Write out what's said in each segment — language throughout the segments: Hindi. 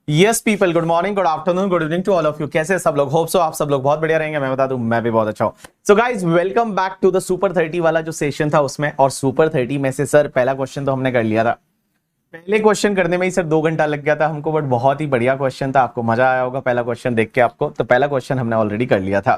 Yes people, good morning, good afternoon, good evening to all of you. कैसे सब लोग? होप सो आप सब लोग बहुत बढ़िया रहेंगे। मैं बता दूं, मैं भी बहुत अच्छा हूं। So guys, welcome back to the Super 30 वाला जो सेशन था उसमें। और सुपर 30 में से सर पहला क्वेश्चन तो हमने कर लिया था। पहले क्वेश्चन करने में ही सर 2 घंटा लग गया था हमको, बट बहुत ही बढ़िया क्वेश्चन था। आपको मजा आया होगा पहला क्वेश्चन देख के। आपको तो पहला क्वेश्चन हमने ऑलरेडी कर लिया था।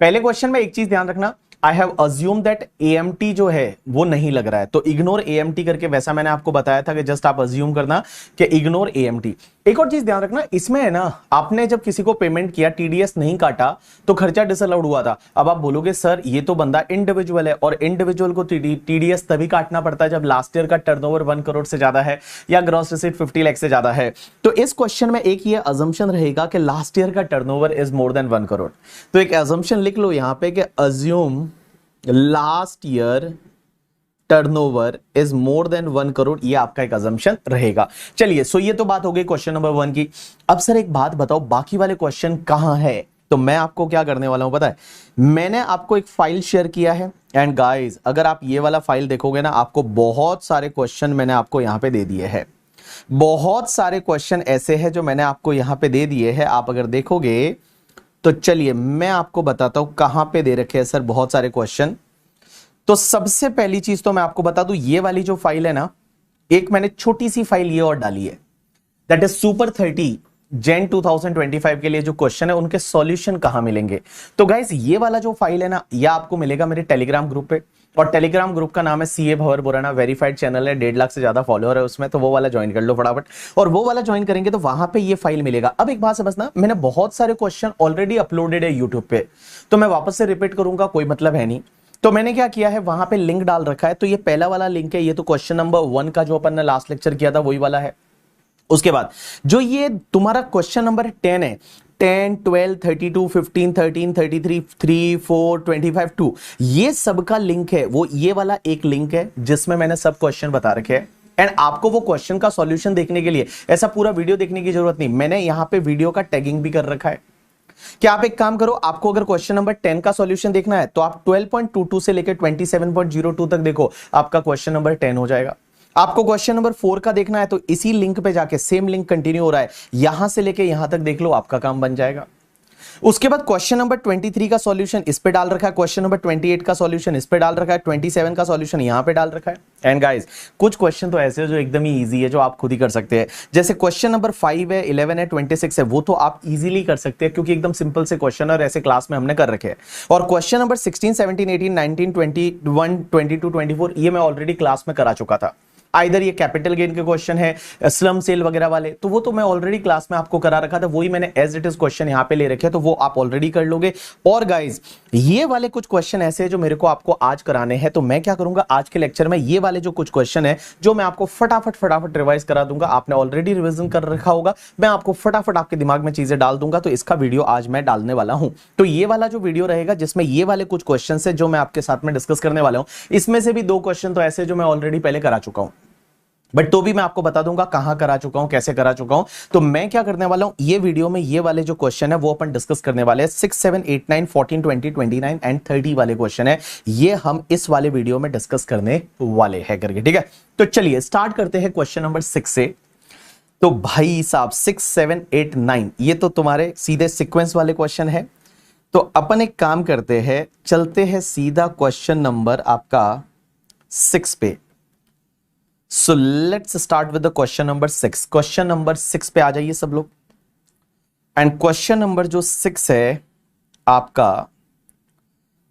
पहले क्वेश्चन में एक चीज ध्यान रखना, I have assume that AMT जो है वो नहीं लग रहा है, तो इग्नोर एएमटी करके, वैसा मैंने आपको बताया था कि जस्ट आप अज्यूम करना कि इग्नोर एएमटी। एक और चीज ध्यान रखना, इसमें है ना, आपने जब किसी को पेमेंट किया, टीडीएस नहीं काटा तो खर्चा डिसअलाउड हुआ था। अब आप बोलोगे सर ये तो बंदा इंडिविजुअल है, और इंडिविजुअल को टीडीएस तभी काटना पड़ता है जब लास्ट ईयर का टर्नओवर 1 करोड़ से ज्यादा है या ग्रॉस रिसीट 50 लाख से ज्यादा है। तो इस क्वेश्चन में एक ये अजम्पशन रहेगा कि लास्ट ईयर का turnover is more then 1 crore. तो एक अजम्पशन लिख लो यहां पे कि assume last year turnover is more then 1 crore. ये आपका एक अजम्पशन रहेगा। चलिए, सो ये तो बात हो गई क्वेश्चन नंबर 1 की। अब सर एक बात बताओ, बाकी वाले क्वेश्चन कहां है? तो मैं आपको क्या करने वाला हूं पता है, मैंने आपको एक फाइल शेयर किया है। एंड गाइस, अगर आप ये वाला फाइल देखोगे ना, आपको बहुत सारे क्वेश्चन मैंने आपको यहां पे दे दिए हैं। बहुत सारे क्वेश्चन ऐसे हैं जो मैंने आपको यहां पे दे दिए हैं। आप अगर देखोगे तो चलिए मैं आपको बताता हूं कहां पे दे रखे हैं सर बहुत सारे क्वेश्चन। तो सबसे पहली चीज तो मैं आपको बता दूं, ये वाली जो फाइल है ना, एक मैंने छोटी सी फाइल ये और डाली है, दैट इज सुपर 30 जैन 2025 के लिए जो क्वेश्चन है उनके सॉल्यूशन कहां मिलेंगे। तो गाइस, ये वाला जो फाइल है ना, यह आपको मिलेगा मेरे टेलीग्राम ग्रुप पे। और टेलीग्राम ग्रुप का नाम है सीए भंवर बुराना, वेरीफाइड चैनल है, 1.5 लाख से ज्यादा फॉलोअर है उसमें। तो वो वाला ज्वाइन कर लो फटाफट। और वो वाला ज्वाइन करेंगे तो वहां पे ये फाइल मिलेगा। अब एक बात समझना, मैंने बहुत सारे क्वेश्चन ऑलरेडी अपलोडेड है यूट्यूब पे, तो मैं वापस से रिपीट करूंगा, कोई मतलब है नहीं। तो मैंने क्या किया है, वहां पे लिंक डाल रखा है। तो ये पहला वाला लिंक है, ये तो क्वेश्चन नंबर 1 का जो अपन ने लास्ट लेक्चर किया था वही वाला है। उसके बाद जो ये तुम्हारा क्वेश्चन नंबर 10 है, 10, 12, 32, 15, 13, 33, 3, 4, 25, 2, ये सबका लिंक है। वो ये वाला एक लिंक है जिसमें मैंने सब क्वेश्चन बता रखे हैं। एंड आपको वो क्वेश्चन का सॉल्यूशन देखने के लिए ऐसा पूरा वीडियो देखने की जरूरत नहीं, मैंने यहां पे वीडियो का टैगिंग भी कर रखा है। क्या आप एक काम करो, आपको अगर क्वेश्चन नंबर 10 का सॉल्यूशन देखना है तो आप 12.22 से लेकर 27.02 तक देखो, आपका क्वेश्चन नंबर 10 हो जाएगा। आपको क्वेश्चन नंबर 4 का देखना है तो इसी लिंक पे जाके, सेम लिंक कंटिन्यू हो रहा है, यहां से लेके यहां तक देख लो, आपका काम बन जाएगा। उसके बाद क्वेश्चन नंबर 23 का सॉल्यूशन इस पे डाल रखा है, क्वेश्चन नंबर 28 का सॉल्यूशन इस पे डाल रखा है, 27 का सॉल्यूशन यहां पे डाल रखा है। एंड गाइस, कुछ क्वेश्चन तो ऐसे हैं जो एकदम ही इजी है, जो आप खुद ही कर सकते हैं। जैसे क्वेश्चन नंबर 5 है, 11 है, 26 है, वो तो आप इजीली कर सकते हैं क्योंकि एकदम सिंपल से क्वेश्चन और ऐसे क्लास में हमने कर रखे हैं। और क्वेश्चन नंबर 16, 17, 18, 19, 21, 22, 24 ये मैं ऑलरेडी क्लास में करा चुका था। आइदर ये कैपिटल गेन के क्वेश्चन है, स्लम सेल वगैरह वाले, तो वो तो मैं ऑलरेडी क्लास में आपको करा रखा था, वही मैंने एज इट इज क्वेश्चन यहां पे ले रखे हैं, तो वो आप ऑलरेडी कर लोगे। और गाइस, ये वाले कुछ क्वेश्चन ऐसे हैं जो मेरे को आपको आज कराने हैं, तो मैं क्या करूंगा आज के लेक्चर में, ये वाले जो कुछ क्वेश्चन है जो मैं आपको फटाफट रिवाइज करा दूंगा। आपने ऑलरेडी रिवीजन कर रखा होगा, मैं आपको फटाफट आपके दिमाग में चीजें डाल दूंगा। तो इसका वीडियो आज मैं डालने वाला हूं। तो ये वाला जो वीडियो रहेगा जिसमें ये वाले कुछ क्वेश्चन है जो मैं आपके साथ में डिस्कस करने वाला हूं, इसमें से भी 2 क्वेश्चन तो ऐसे जो मैं ऑलरेडी पहले करा चुका हूं, बट तो भी मैं आपको बता दूंगा कहां करा चुका हूं, कैसे करा चुका हूं। तो मैं क्या करने वाला हूं, ये वीडियो में ये वाले जो क्वेश्चन है वो अपन डिस्कस करने वाले हैं। 6, 7, 8, 9, 14, 20, 29 एंड 30 वाले क्वेश्चन है, ये हम इस वाले वीडियो में डिस्कस करने वाले हैं करके, ठीक है। तो चलिए स्टार्ट करते हैं क्वेश्चन नंबर 6 से। तो भाई साहब 6, 7, 8, 9 ये तो तुम्हारे सीधे सीक्वेंस वाले क्वेश्चन है। तो अपन एक काम करते हैं, चलते हैं सीधा क्वेश्चन नंबर आपका 6 पे। So let's start with the question number 6। Question number 6 पे आ जाइए सब लोग। एंड क्वेश्चन नंबर जो 6 है आपका,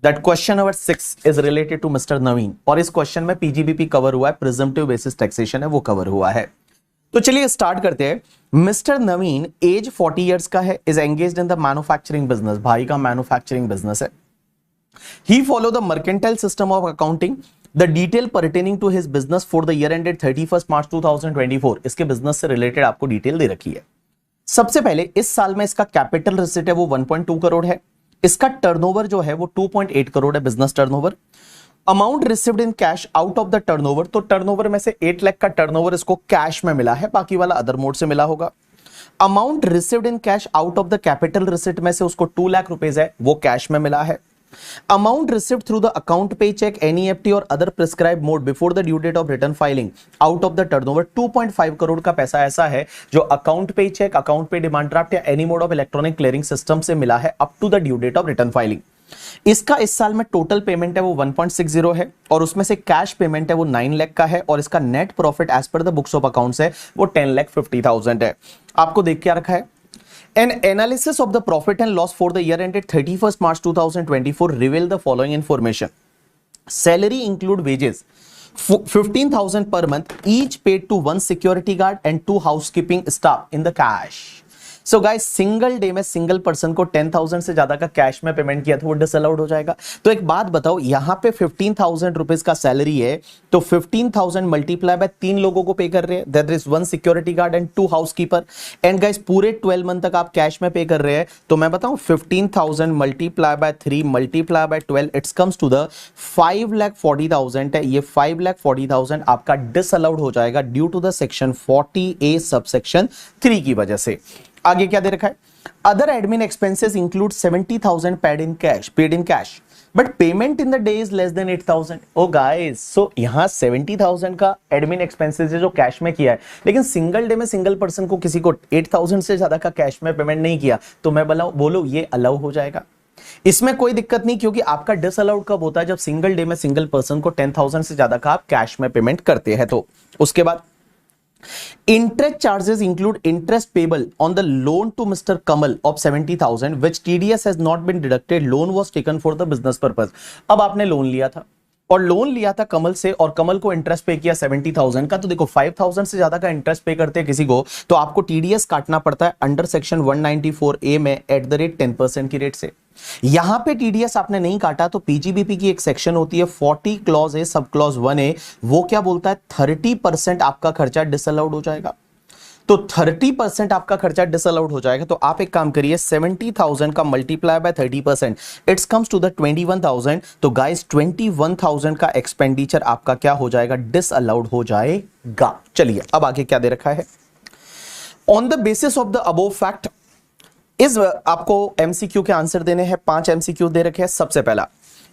that question number 6 is related to mister Naveen. और इस क्वेश्चन में पीजीबीपी कवर हुआ है, प्रिजम्पटिव बेसिस टैक्सेशन है वो कवर हुआ है। तो चलिए स्टार्ट करते हैं। मिस्टर नवीन एज 40 ईयर्स का है, is engaged in the manufacturing business. भाई का मैन्युफैक्चरिंग बिजनेस है। He follow the mercantile system of accounting, The detail pertaining to his business for the year ended 31st March 2024, इसके बिजनेस से रिलेटेड आपको डिटेल दे रखी है। सबसे पहले इस साल में इसका कैपिटल रिसिट है वो 1.2 करोड़ है। इसका टर्नओवर जो है वो 2.8 करोड़ है, business turnover. Amount received in cash out of the turnover, तो टर्नओवर में से 8 लाख का टर्नओवर इसको कैश में मिला है, बाकी वाला अदर मोड से मिला होगा। Amount received in cash out of the capital receipt में से उसको 2 लाख रुपीज है वो कैश में मिला है। Amount received through the account pay check, NEFT or other prescribed mode before the due date of return filing out of the turnover 2.5 crore का पैसा ऐसा है जो अकाउंट पे cheque, account payee demand draft या any mode of electronic clearing system से मिला है up to the due date of return filing. इसका इस साल में टोटल पेमेंट है वो 1.60 है और उसमें से कैश पेमेंट है वो 9 लाख का है और इसका net profit as per the books of accounts है वो 10,50,000 है। आपको देख क्या रखा है, An analysis of the profit and loss for the year ended 31st March 2024 revealed the following information. Salary include wages 15,000 per month, each paid to one security guard and two housekeeping staff in the cash. So guys single day में सिंगल पर्सन को 10,000 से ज्यादा का कैश में पेमेंट किया तो वो डिसअलाउड हो जाएगा। तो एक बात बताओ, यहां पे 15,000 रुपीज का सैलरी है तो 15,000 मल्टीप्लाई बाय 3 लोगों को पे कर रहे हैं, that is 1 security guard and 2 housekeeper. And guys पूरे 12 मंथ तक आप कैश में पे कर रहे हैं तो मैं बताऊं 15,000 multiply by 3 multiply by 12 it's comes to the 5,40,000 है। ये 5,40,000 आपका डिसअलाउड हो जाएगा due to the section 40A subsection 3 की वजह से। आगे क्या दे रखा है, other admin expenses include 70,000 paid in cash but payment in the day is less than 8,000। Oh guys, so यहां 70,000 का एडमिन एक्सपेंसेस है जो कैश में किया है, लेकिन सिंगल डे में सिंगल पर्सन को किसी को 8,000 से ज्यादा का कैश में पेमेंट नहीं किया तो मैं बोलो ये अलाउ हो जाएगा। इसमें कोई दिक्कत नहीं क्योंकि आपका डिसअलाउड कब होता है, जब सिंगल डे में सिंगल पर्सन को 10,000 से ज्यादा का आप कैश में पेमेंट करते हैं। तो उसके बाद interest charges include interest payable on the loan to Mr. Kamal of 70,000 which TDS has not been deducted. Loan was taken for the business purpose. अब आपने लोन लिया था और लोन लिया था कमल से और कमल को इंटरेस्ट पे किया 70,000 का, तो देखो 5,000 से ज्यादा का इंटरेस्ट पे करते हैं किसी को तो आपको टीडीएस काटना पड़ता है अंडर सेक्शन 194A में एट द रेट 10% की रेट से। यहां पे टीडीएस आपने नहीं काटा तो पीजीबीपी की एक सेक्शन होती है 40 clause A sub clause 1A, वो क्या बोलता है 30% आपका खर्चा डिसअलाउड हो जाएगा। तो 30% आपका खर्चा डिसअलाउड हो जाएगा। तो आप एक काम करिए 70,000 का multiply by 30% it's comes to the 21,000। तो गाइस 21,000 का एक्सपेंडिचर आपका क्या हो जाएगा, डिसअलाउड हो जाएगा। चलिए अब आगे क्या दे रखा है, on the basis of the above fact इस आपको एमसीक्यू के आंसर देने हैं। 5 एमसीक्यू दे रखे हैं। सबसे पहला,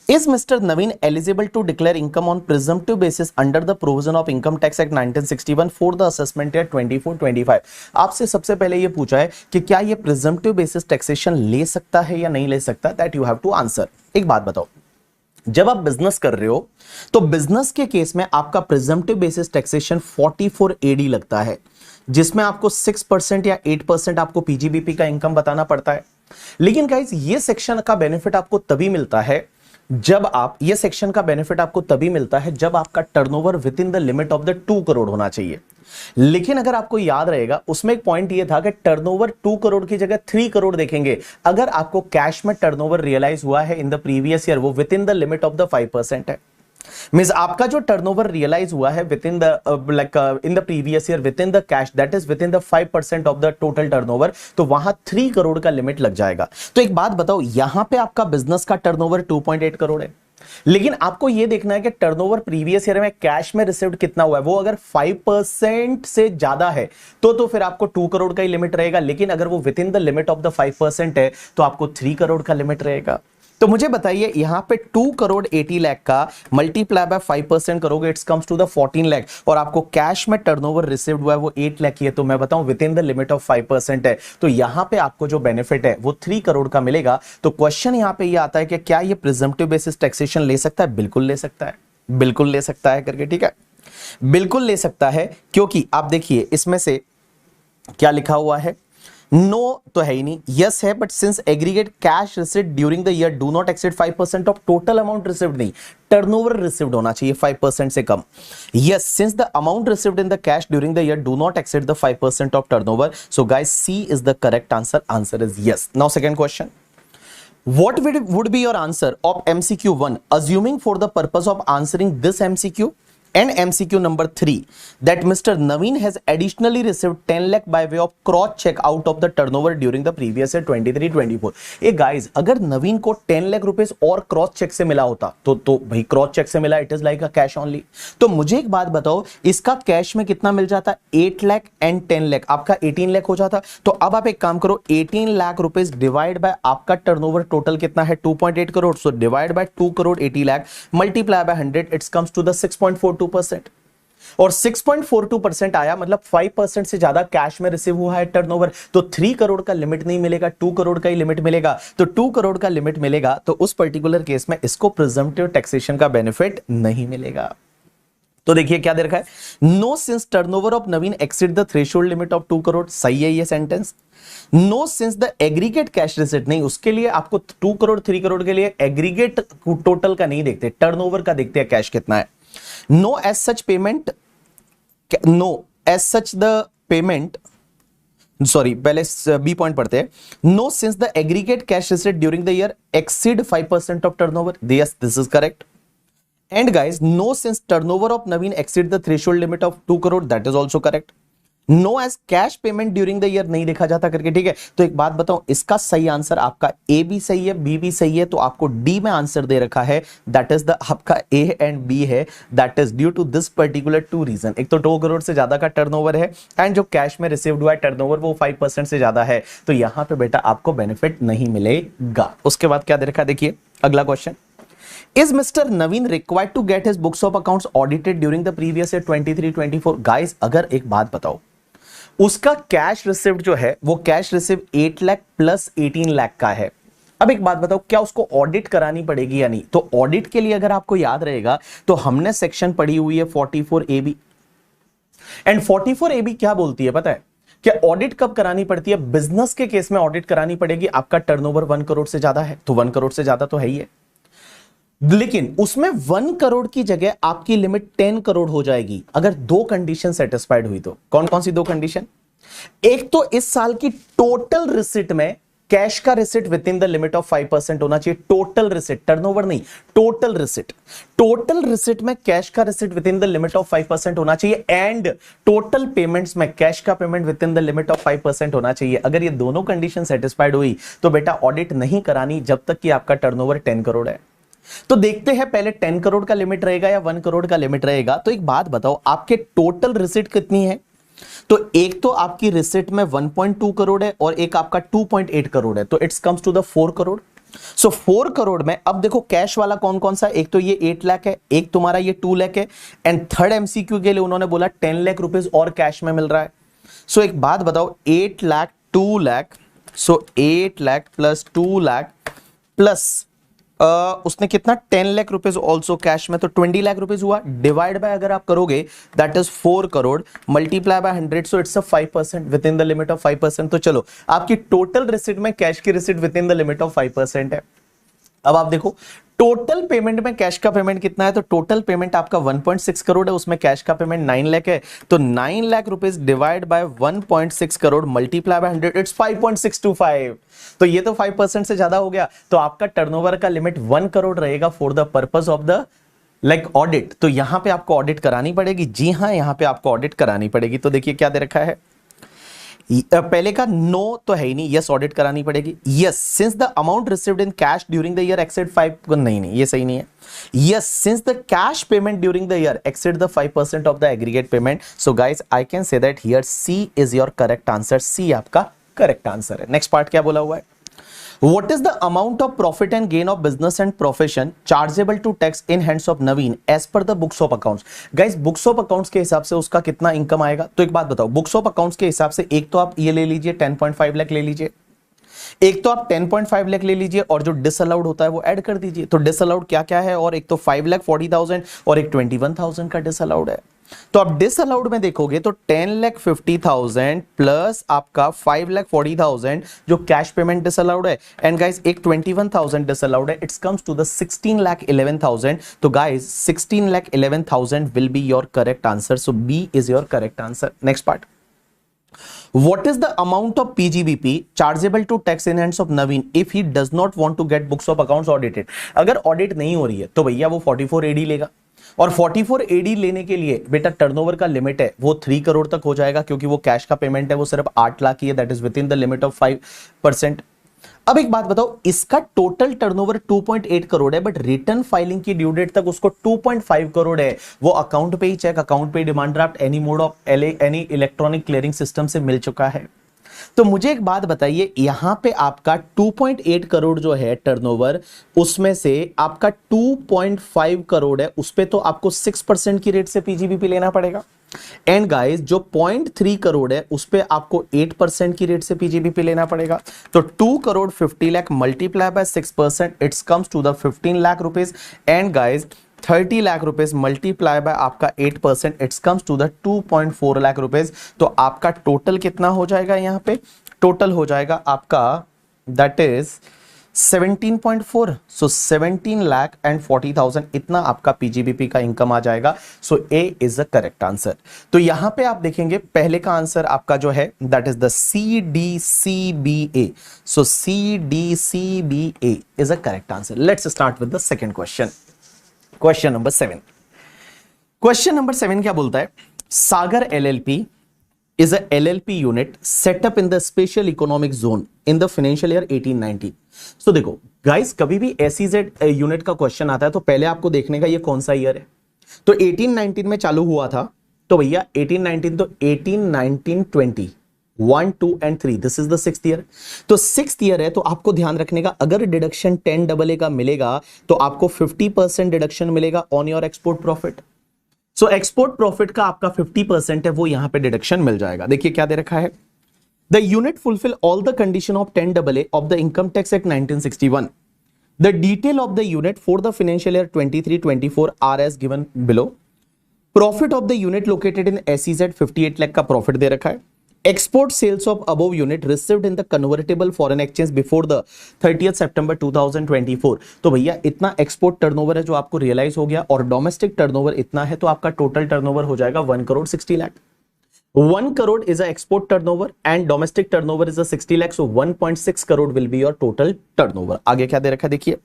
Is Mr. Naveen eligible to declare income on presumptive basis under the provision of Income Tax Act 1961 for the assessment year 24-25? आपसे सबसे पहले ये पूछा है कि क्या ये presumptive basis taxation ले सकता है या नहीं ले सकता, that you have to answer। एक बात बताओ, जब आप बिजनेस कर रहे हो तो बिजनेस के केस में आपका presumptive basis taxation 44AD लगता है जिसमें आपको 6% या 8% आपको पीजीबीपी का इनकम बताना पड़ता है। लेकिन गाइस ये सेक्शन का बेनिफिट आपको तभी मिलता है जब आप ये सेक्शन का बेनिफिट आपको तभी मिलता है जब आपका turnover with in the limit of the 2 crore होना चाहिए। लेकिन अगर आपको याद रहेगा उसमें एक पॉइंट ये था कि टर्नओवर 2 करोड़ की जगह 3 करोड़ देखेंगे अगर आपको कैश में टर्नओवर रियलाइज हुआ है इन द प्रीवियस ईयर, वो with in the limit of the 5% है। मींस आपका जो टर्नओवर रियलाइज हुआ है with in the in the previous year with in the cash that is with in the 5% of the total turnover, तो वहां 3 करोड़ का लिमिट लग जाएगा। तो एक बात बताओ, यहां पे आपका बिजनेस का टर्नओवर 2.8 करोड़ है, लेकिन आपको यह देखना है कि टर्नओवर प्रीवियस ईयर में कैश में रिसीव्ड कितना हुआ है। वो अगर 5% से ज्यादा है तो फिर आपको 2 करोड़ का ही लिमिट रहेगा, लेकिन अगर वो with in the limit of the 5% है तो आपको 3 करोड़ का लिमिट रहेगा। तो मुझे बताइए यहां पे 2 करोड़ 80 लाख का मल्टीप्लाई बाय 5% करोगे it's comes to the 14 lakh और आपको कैश में टर्नओवर रिसीव्ड हुआ है वो 8 लाख की है, तो मैं बताऊं with in the limit of 5% है, तो यहां पे आपको जो बेनिफिट है वो 3 करोड़ का मिलेगा। तो क्वेश्चन यहां पे ये आता है कि क्या ये प्रिजम्पटिव बेसिस टैक्सेशन ले सकता है? बिल्कुल ले सकता है, बिल्कुल ले सकता है करके, ठीक है, बिल्कुल ले सकता है। क्योंकि आप देखिए इसमें से क्या लिखा हुआ है, नो तो है ही नहीं, यस है, but since aggregate cash received during the year do not exceed 5% of total amount received, नहीं, टर्नओवर रिसीव्ड होना चाहिए 5% से कम। Yes, since the amount received in the cash during the year do not exceed the 5% of turnover, so guys C is the correct answer, answer is yes. Now second question, what would be your answer of MCQ 1 assuming for the purpose of answering this MCQ And MCQ number 3 that Mr. Naveen has additionally received 10 lakh by way of cross check out of the turnover during the previous year 23-24. A guys, अगर नवीन को 10 लाख रुपीस और क्रॉस चेक से मिला होता तो भाई क्रॉस चेक से मिला, it is like a cash only. तो मुझे एक बात बताओ, इसका कैश में कितना मिल जाता? 8 लाख एंड 10 लाख, आपका 18 लाख हो जाता। तो अब आप एक काम करो, 18 लाख रुपीस डिवाइड बाय आपका टर्नओवर टोटल कितना है? 2.8 crore. So divide by 2 crore 80 lakh multiply by 100, it's comes to the 6.42%। और 6.42% आया, मतलब 5% से ज्यादा कैश में रिसीव हुआ है टर्नओवर। तो 3 करोड़ का लिमिट नहीं मिलेगा, 2 करोड़ का ही लिमिट मिलेगा। तो 2 करोड़ का लिमिट मिलेगा, तो उस पर्टिकुलर केस में इसको प्रिजम्पटिव टैक्सेशन का बेनिफिट नहीं मिलेगा। तो देखिए क्या दे रखा है, no since turnover of Naveen exceed the threshold limit of 2 crore. सही है ये sentence. No since the aggregate cash receipt, नहीं, उसके लिए आपको 2 करोड़ 3 करोड़ के लिए एग्रीगेट टोटल का नहीं देखते, टर्नओवर का देखते हैं कैश कितना है। No as such payment, no as such the payment, sorry पहले बी पॉइंट पढ़ते हैं। No since the aggregate cash receipt during the year exceed 5% of turnover. Yes, this is correct. And guys, no since turnover of Naveen exceed the threshold limit of 2 crore, that is also correct. No as cash payment during the year नहीं देखा जाता करके, ठीक है। तो एक बात बताओ, इसका सही आंसर आपका ए भी सही है, बी भी सही है, तो आपको डी में आंसर दे रखा है, दैट इज द आपका ए एंड बी है। That is due to this particular 2 reason. एक तो 2 करोड़ से ज्यादा का टर्नओवर है एंड जो कैश में रिसीव्ड हुआ है टर्नओवर वो 5% से ज्यादा है, तो यहां पे बेटा आपको बेनिफिट नहीं मिलेगा। उसके बाद क्या दे रखा है, देखिए अगला question. Is Mr. Naveen required to get his books of accounts audited during the previous year 23-24? Guys, अगर एक बात बताओ, उसका कैश रिसिव्ड जो है वो cash receive 8 lakh plus 18 lakh का है। अब एक बात बताओ, क्या उसको ऑडिट करानी पड़ेगी या नहीं? तो ऑडिट के लिए अगर आपको याद रहेगा तो हमने सेक्शन पढ़ी हुई है 44AB, एंड 44AB क्या बोलती है पता है? क्या ऑडिट कब करानी पड़ती है? बिजनेस के केस में ऑडिट करानी पड़ेगी। आपका टर्नओवर 1 करोड़ से ज्यादा है, तो 1 करोड़ से ज्यादा तो है ही है, लेकिन उसमें 1 करोड़ की जगह आपकी लिमिट 10 करोड़ हो जाएगी अगर 2 कंडीशन सेटिस्फाइड हुई। तो कौन कौन सी 2 कंडीशन? एक तो इस साल की टोटल रिसिट में कैश का receipt with in the limit of 5% होना चाहिए। टोटल रिसिट, टर्नओवर नहीं, टोटल रिसिट। टोटल रिसिट में कैश का receipt with in the limit of 5% होना चाहिए एंड टोटल पेमेंट्स में कैश का payment with in the limit of 5% होना चाहिए। अगर ये दोनों कंडीशन सेटिस्फाइड हुई तो बेटा ऑडिट नहीं करानी जब तक कि आपका टर्नओवर 10 करोड़ है। तो देखते हैं पहले 10 करोड़ का लिमिट रहेगा या 1 करोड़ का लिमिट रहेगा। तो एक बात बताओ, आपके टोटल रिसिट कितनी है? तो एक तो आपकी रिसिट में 1.2 करोड़ है और एक आपका 2.8 करोड़ है, तो it's comes to the 4 crore. So 4 crore में अब देखो कैश वाला कौन कौन सा है? एक तो ये 8 लाख है, एक तुम्हारा ये 2 लाख है, एंड थर्ड एमसीक्यू के लिए उन्होंने बोला 10 लाख रुपीस और कैश में मिल रहा है। सो एक बात बताओ, 8 लाख 2 लाख, सो 8 लाख प्लस 2 लाख प्लस उसने कितना 10 लाख रुपीज ऑल्सो कैश में, तो 20 लाख रुपीज हुआ। डिवाइड बाय अगर आप करोगे that is 4 crore multiply by 100, so it's a 5% with in the limit of 5%। तो चलो आपकी टोटल रिसिट में कैश की receipt with in the limit of 5% है। अब आप देखो टोटल पेमेंट में कैश का पेमेंट कितना है, तो टोटल पेमेंट आपका 1.6 करोड़ है, उसमें कैश का पेमेंट 9 लाख है, तो 9 lakh rupees divide bye 1.6 crore multiply by 100, it's 5.625। तो ये तो 5% से ज्यादा हो गया, तो आपका टर्नओवर का लिमिट 1 करोड़ रहेगा for the purpose of the like audit. तो यहां पे आपको ऑडिट करानी पड़ेगी। जी हां, यहां पे आपको ऑडिट करानी पड़ेगी। तो देखिए क्या दे रखा है, पहले का नो तो है ही नहीं, यस ऑडिट करानी पड़ेगी। Yes since the amount received in cash during the year exceed 5, नहीं ये सही नहीं है। Yes since the cash payment during the year exceed the 5% of the aggregate payment. So guys I can say that here C is your correct answer. C आपका करेक्ट आंसर है। नेक्स्ट पार्ट क्या बोला हुआ है, What is the amount of profit and gain of business and profession chargeable to tax in hands of Naveen as per the books of accounts? Guys, books of accounts के हिसाब से उसका कितना इनकम आएगा? तो एक बात बताओ, बुक्स ऑफ अकाउंट्स के हिसाब से एक तो आप ये ले लीजिए 10.5 लाख ले लीजिए, एक तो आप 10.5 लाख ले लीजिए और जो डिसअलाउड होता है वो ऐड कर दीजिए। तो डिसअलाउड क्या क्या है, और एक तो 5,40,000 और एक 21,000 का डिसअलाउड है। तो आप डिसअलाउड में देखोगे तो 10,50,000 प्लस आपका 5,40,000 जो कैश पेमेंट डिसअलाउड है, एंड गाइस एक 21,000 डिसअलाउड है, इट्स कम्स टू द 16,11,000। तो guys 16,11,000 will be your correct answer. So B is your correct answer. Next part, What is the amount of PGBP chargeable to tax in hands of Naveen if he does not want to get books of accounts audited? अगर ऑडिट नहीं हो रही है तो भैया वो 44AD लेगा। और 44 एडी लेने के लिए बेटा टर्नओवर का लिमिट है वो 3 करोड़ तक हो जाएगा, क्योंकि वो कैश का पेमेंट है, वो सिर्फ 8 लाख ही है, that is with in the limit of 5%। अब एक बात बताओ, इसका टोटल टर्नओवर 2.8 करोड़ है, बट रिटर्न फाइलिंग की ड्यू डेट तक उसको 2.5 करोड़ है। वो अकाउंट पे ही check, account payee demand draft, any mode of any electronic clearing system से मिल चुका है। तो मुझे एक बात बताइए, यहां पे आपका 2.8 करोड़ जो है टर्नओवर, उसमें से आपका 2.5 करोड़ है, उस पे तो आपको 6% की रेट से पीजीबीपी लेना पड़ेगा। एंड गाइस जो 0.3 करोड़ है उस पे आपको 8% की रेट से पीजीबीपी लेना पड़ेगा। तो 2 crore 50 lakh multiply by 6%, it's comes to the 15 lakh rupees. And guys 30 lakh rupees multiply by आपका 8%, it's comes to the 2.4 lakh rupees. तो आपका टोटल कितना हो जाएगा, यहां पे टोटल हो जाएगा आपका दैट इज 17.4, सो 17,40,000 इतना आपका पीजीबीपी का इनकम आ जाएगा। सो A is the correct answer. तो यहां पे आप देखेंगे पहले का आंसर आपका जो है that is the CDCBA। So CDCBA is a correct answer. Let's start with the second question. Question number 7। Question number 7 क्या बोलता है, सागर LLP is a LLP unit set up in the special economic zone in the financial year 1819। So देखो गाइस, कभी भी SEZ यूनिट का क्वेश्चन आता है तो पहले आपको देखने का ये कौन सा ईयर है। तो 1819 में चालू हुआ था, तो भैया 1819 तो 18, 19, 20 1, 2 and 3, this is the 6th year. तो 6th ईयर है, तो आपको ध्यान रखने का, अगर डिडक्शन 10AA का मिलेगा तो आपको 50% डिडक्शन मिलेगा on your export profit. So export profit का आपका 50% है, वो यहां पे डिडक्शन मिल जाएगा। देखिए क्या दे रखा है, the unit fulfil all the condition of 10AA of the income tax act 1961। The detail of the unit for the financial year 23-24 are as given below. Profit of the unit located in SEZ 58 lakh का प्रॉफिट दे रखा है। Export sales of above unit received in the convertible foreign exchange before the 30th September 2024। तो भैया इतना एक्सपोर्ट टर्नओवर है जो आपको रियलाइज हो गया, और डोमेस्टिक टर्नओवर इतना है, तो आपका टोटल टर्नओवर हो जाएगा 1 crore 60 lakh. 1 crore is a export turnover and domestic turnover is a 60 lakh, so 1.6 crore will be your total turnover। आगे क्या दे रखा है देखिए,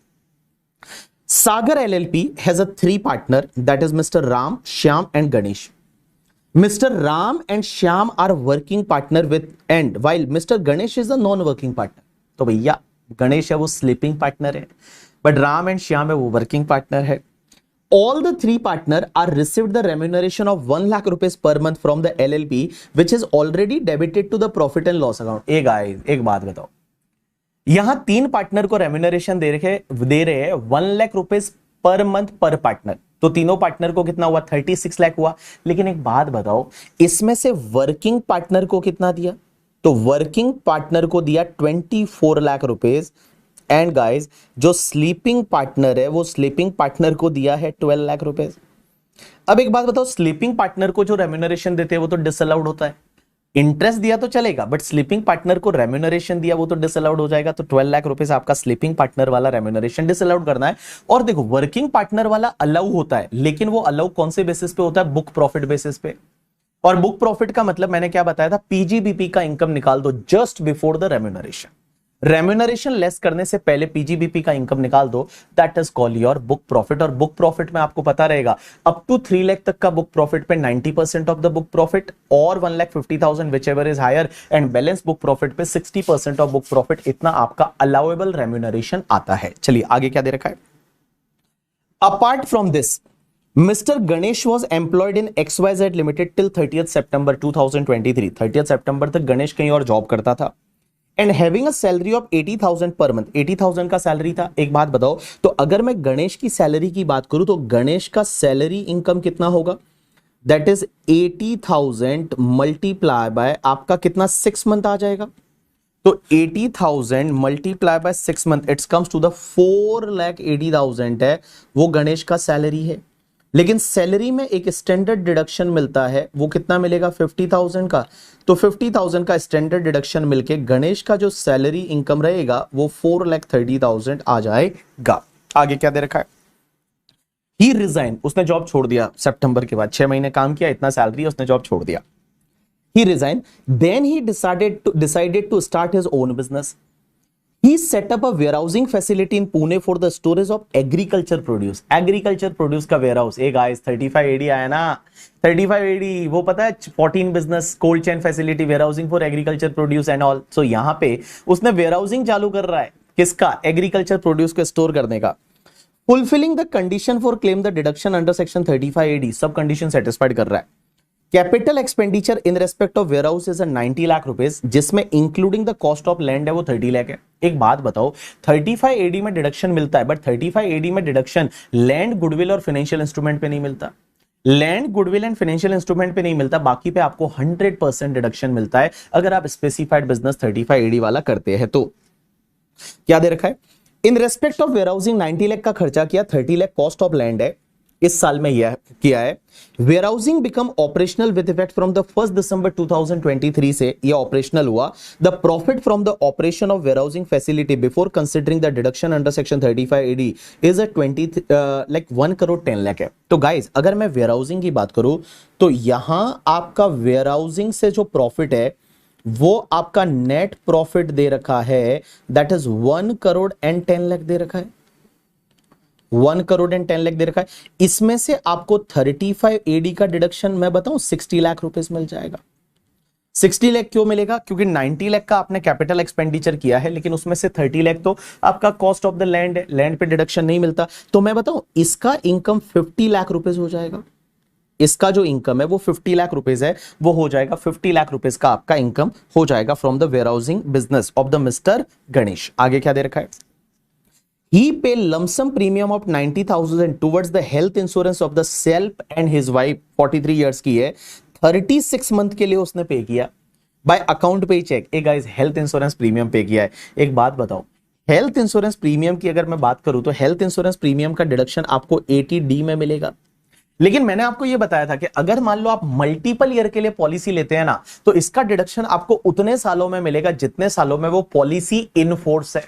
सागर LLP has a 3 partner, that is Mr. Ram, Shyam and Ganesh। Mr. Ram and Shyam are working partner with, and while Mr. Ganesh is a non-working partner। तो भैया गणेश है वो स्लीपिंग पार्टनर है, बट राम एंड श्याम है वो वर्किंग पार्टनर है। All the 3 partner are received the remuneration of 1 lakh rupees per month from the LLP, which is already debited to the profit and loss account। एक बात बताओ, यहां 3 पार्टनर को रेम्यूनरेशन दे रहे हैं 1 लाख रुपीस पर मंथ पर पार्टनर। तो तीनों पार्टनर को कितना हुआ, 36 लाख हुआ। लेकिन एक बात बताओ, इसमें से वर्किंग पार्टनर को कितना दिया, तो वर्किंग पार्टनर को दिया 24 लाख रुपीस। एंड गाइस जो स्लीपिंग पार्टनर है वो स्लीपिंग पार्टनर को दिया है 12 लाख रुपीस। अब एक बात बताओ, स्लीपिंग पार्टनर को जो रेम्यूनरेशन देते हैं वो तो डिसअलाउड होता है। इंटरेस्ट दिया तो चलेगा, बट स्लीपिंग पार्टनर को रेम्यूनरेशन दिया वो तो डिसअलाउड हो जाएगा। तो 12 लाख रुपीस आपका स्लीपिंग पार्टनर वाला रेम्यूनरेशन डिसअलाउड करना है। और देखो वर्किंग पार्टनर वाला अलाउ होता है, लेकिन वो अलाउ कौन से बेसिस पे होता है, बुक प्रॉफिट बेसिस पे। और बुक प्रॉफिट का मतलब मैंने क्या बताया था, पीजीबीपी का इनकम निकाल दो just before the remuneration. Remuneration less करने से पहले पीजीबीपी का इनकम निकाल दो, that is call your book profit. और बुक प्रॉफिट में आपको पता रहेगा अप टू 3 लाख तक का बुक प्रॉफिट पे 90% ऑफ द बुक प्रॉफिट, और 1,50,000 whichever is higher, and balance book profit पे 60% ऑफ बुक प्रॉफिट, इतना आपका अलाउएबल रेम्यूनरेशन आता है। चलिए आगे क्या दे रखा है, apart from this Mr. Ganesh was employed in XYZ Limited till 30th September 2023। 30th September तक गणेश कहीं और जॉब करता था, and having a salary of 80,000 per month. 80,000 का सैलरी था। एक बात बताओ, तो अगर मैं गणेश की सैलरी की बात करूं तो गणेश का सैलरी इनकम कितना होगा, दैट इज 80,000 मल्टीप्लाई बाय आपका कितना 6 मंथ आ जाएगा। तो 80,000 multiply by 6 month, it's comes to the 4,80,000 है, वो गणेश का सैलरी है। लेकिन सैलरी में एक स्टैंडर्ड डिडक्शन मिलता है, वो कितना मिलेगा 50,000 का। तो 50,000 का स्टैंडर्ड डिडक्शन मिलके गणेश का जो सैलरी इनकम रहेगा वो 4,30,000 आ जाएगा। आगे क्या दे रखा है, ही रिजाइन, उसने जॉब छोड़ दिया सितंबर के बाद, 6 महीने काम किया, इतना सैलरी है, उसने जॉब छोड़ दिया। He resign, then he decided to start his own business. He set up a warehousing facility in Pune for the storage of agriculture produce. Agriculture produce का warehouse. ए guys 35 AD आया ना, 35 AD वो पता है 14 business cold chain facility warehousing for agriculture produce and all. So यहाँ पे उसने warehousing चालू कर रहा है किसका, agriculture produce को store करने का. Fulfilling the condition for claim the deduction under section 35 AD, सब condition satisfied कर रहा है. Capital expenditure in respect of warehouse is 90 lakh rupees, जिसमें including the cost of land है वो 30 लाख है. एक बात बताओ, 35 एडी में डिडक्शन मिलता है, बट 35 एडी में डिडक्शन लैंड, गुडविल और फाइनेंशियल इंस्ट्रूमेंट पे नहीं मिलता. Land, goodwill and financial instrument पे नहीं मिलता, बाकी पे आपको 100% डिडक्शन मिलता है अगर आप स्पेसिफाइड बिजनेस 35 एडी वाला करते हैं. तो क्या दे रखा है, इन रेस्पेक्ट ऑफ वेयरहाउसिंग 90 लाख का खर्चा किया, 30 लाख कॉस्ट ऑफ लैंड है इस साल में यह किया है. Warehousing become operational with effect from the 1 December 2023 से ये ऑपरेशनल हुआ. The profit from the operation of warehousing facility before considering the deduction under section 35 AD is 1 crore 10 lakh है. तो गाइस अगर मैं वेयरहाउसिंग की बात करूं तो यहां आपका वेयरहाउसिंग से जो प्रॉफिट है वो आपका नेट प्रॉफिट दे रखा है, that is 1 crore and 10 lakh दे रखा है. 1 करोड़ एंड 10 लाख दे रखा है. इसमें से आपको 35 एडी का डिडक्शन मैं बताऊं 60 लाख रुपीस मिल जाएगा. 60 लाख क्यों मिलेगा, क्योंकि 90 लाख का आपने कैपिटल एक्सपेंडिचर किया है, लेकिन उसमें से 30 लाख तो आपका कॉस्ट ऑफ द लैंड है, लैंड पे डिडक्शन नहीं मिलता. तो मैं बताऊं इसका इनकम 50 लाख रुपीस हो जाएगा. इसका जो इनकम है वो 50 लाख रुपीस है, वो हो जाएगा 50 लाख रुपीस का आपका इनकम हो जाएगा from the warehousing business of the mister Ganesh. आगे क्या दे रखा है, he pay lump sum premium of 90,000 towards the health insurance of the self and his wife. 43 years की है, 36 मंथ के लिए उसने पे किया बाय अकाउंट पे चेक. एक गाइस हेल्थ इंश्योरेंस प्रीमियम पे किया है. एक बात बताओ, हेल्थ इंश्योरेंस प्रीमियम की अगर मैं बात करूं तो हेल्थ इंश्योरेंस प्रीमियम का डिडक्शन आपको 80D में मिलेगा. लेकिन मैंने आपको यह बताया था कि अगर मान लो आप मल्टीपल ईयर के लिए पॉलिसी लेते हैं ना, तो इसका डिडक्शन आपको उतने सालों में मिलेगा जितने सालों में वो पॉलिसी इन फोर्स है.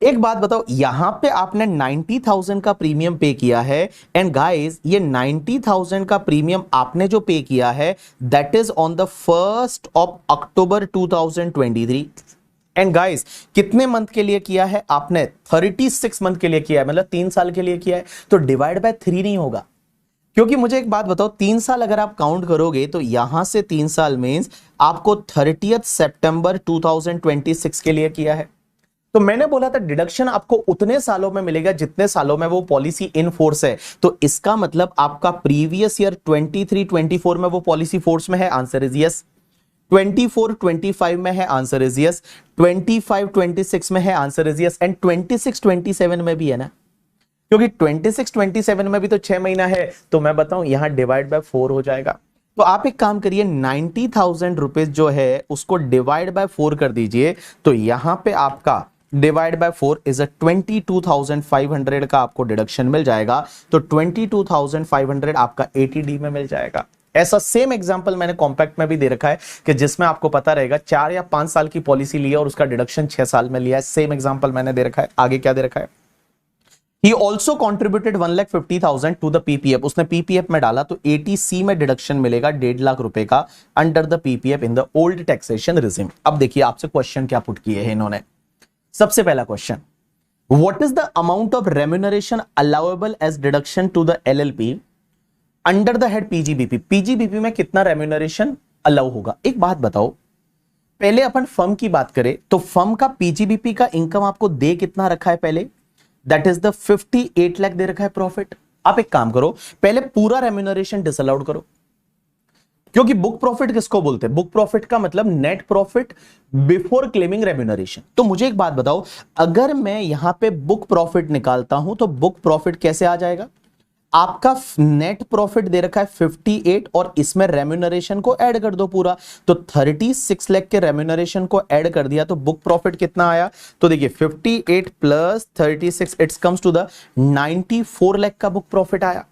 एक बात बताओ, यहां पे आपने 90,000 का प्रीमियम पे किया है, एंड गाइस ये 90,000 का प्रीमियम आपने जो पे किया है that is on the 1 October 2023. And guys कितने मंथ के लिए किया है आपने, 36 मंथ के लिए किया है, मतलब 3 साल के लिए किया है. तो डिवाइड बाय 3 नहीं होगा, क्योंकि मुझे एक बात बताओ, 3 साल अगर आप काउंट करोगे तो यहां से 3 साल मींस आपको 30 सितंबर 2026 के लिए किया है. तो मैंने बोला था डिडक्शन आपको उतने सालों में मिलेगा जितने सालों में वो पॉलिसी इन फोर्स है. तो इसका मतलब आपका प्रीवियस ईयर 23-24 में वो पॉलिसी फोर्स में है, आंसर इज यस. 24-25 में है, आंसर इज यस. 25-26 में है, आंसर इज यस. एंड 26-27 में भी है ना, क्योंकि 26-27 में भी तो 6 महीना है. तो मैं बताऊं यहां डिवाइड बाय 4 हो जाएगा. तो आप एक काम करिए, 90,000 रुपीज जो है उसको डिवाइड बाय 4 कर दीजिए. तो यहां पे आपका डिवाइड बाय 4 इज 22,500 का आपको डिडक्शन मिल जाएगा. तो 22,500 आपका 80D में मिल जाएगा. ऐसा सेम एग्जांपल मैंने कॉम्पैक्ट में भी दे रखा है कि जिसमें आपको पता रहेगा 4 या 5 साल की पॉलिसी ली है और उसका डिडक्शन 6 साल में लिया है. सेम एग्जांपल मैंने दे रखा है. आगे क्या दे रखा है, He also contributed 1,50,000 to the PPF. उसने PPF में डाला तो 80C में डिडक्शन मिलेगा 1.5 लाख रुपए का under the PPF in the old taxation regime. अब देखिए आपसे क्वेश्चन क्या पुट किए हैं इन्होंने. सबसे पहला question, what is the amount of remuneration allowable as deduction to the LLP under the head PGBP. PGBP में कितना रेम्यूनरेशन अलाउ होगा. एक बात बताओ, पहले अपन फर्म की बात करें तो फर्म का PGBP का इनकम आपको दे कितना रखा है, पहले दैट इज द 58 लाख दे रखा है प्रॉफिट. आप एक काम करो, पहले पूरा रेम्यूनरेशन डिसअलाउड करो, क्योंकि बुक प्रॉफिट किसको बोलते हैं, बुक प्रॉफिट का मतलब net profit before claiming remuneration. तो मुझे एक बात बताओ, अगर मैं यहां पे बुक प्रॉफिट निकालता हूं तो बुक प्रॉफिट कैसे आ जाएगा. आपका नेट प्रॉफिट दे रखा है 58 और इसमें रेम्यूनरेशन को ऐड कर दो पूरा. तो 36 लाख के रेम्यूनरेशन को ऐड कर दिया तो बुक प्रॉफिट कितना आया. तो देखिए 58 plus 36 it's comes to the 94 lakh का बुक प्रॉफिट आया.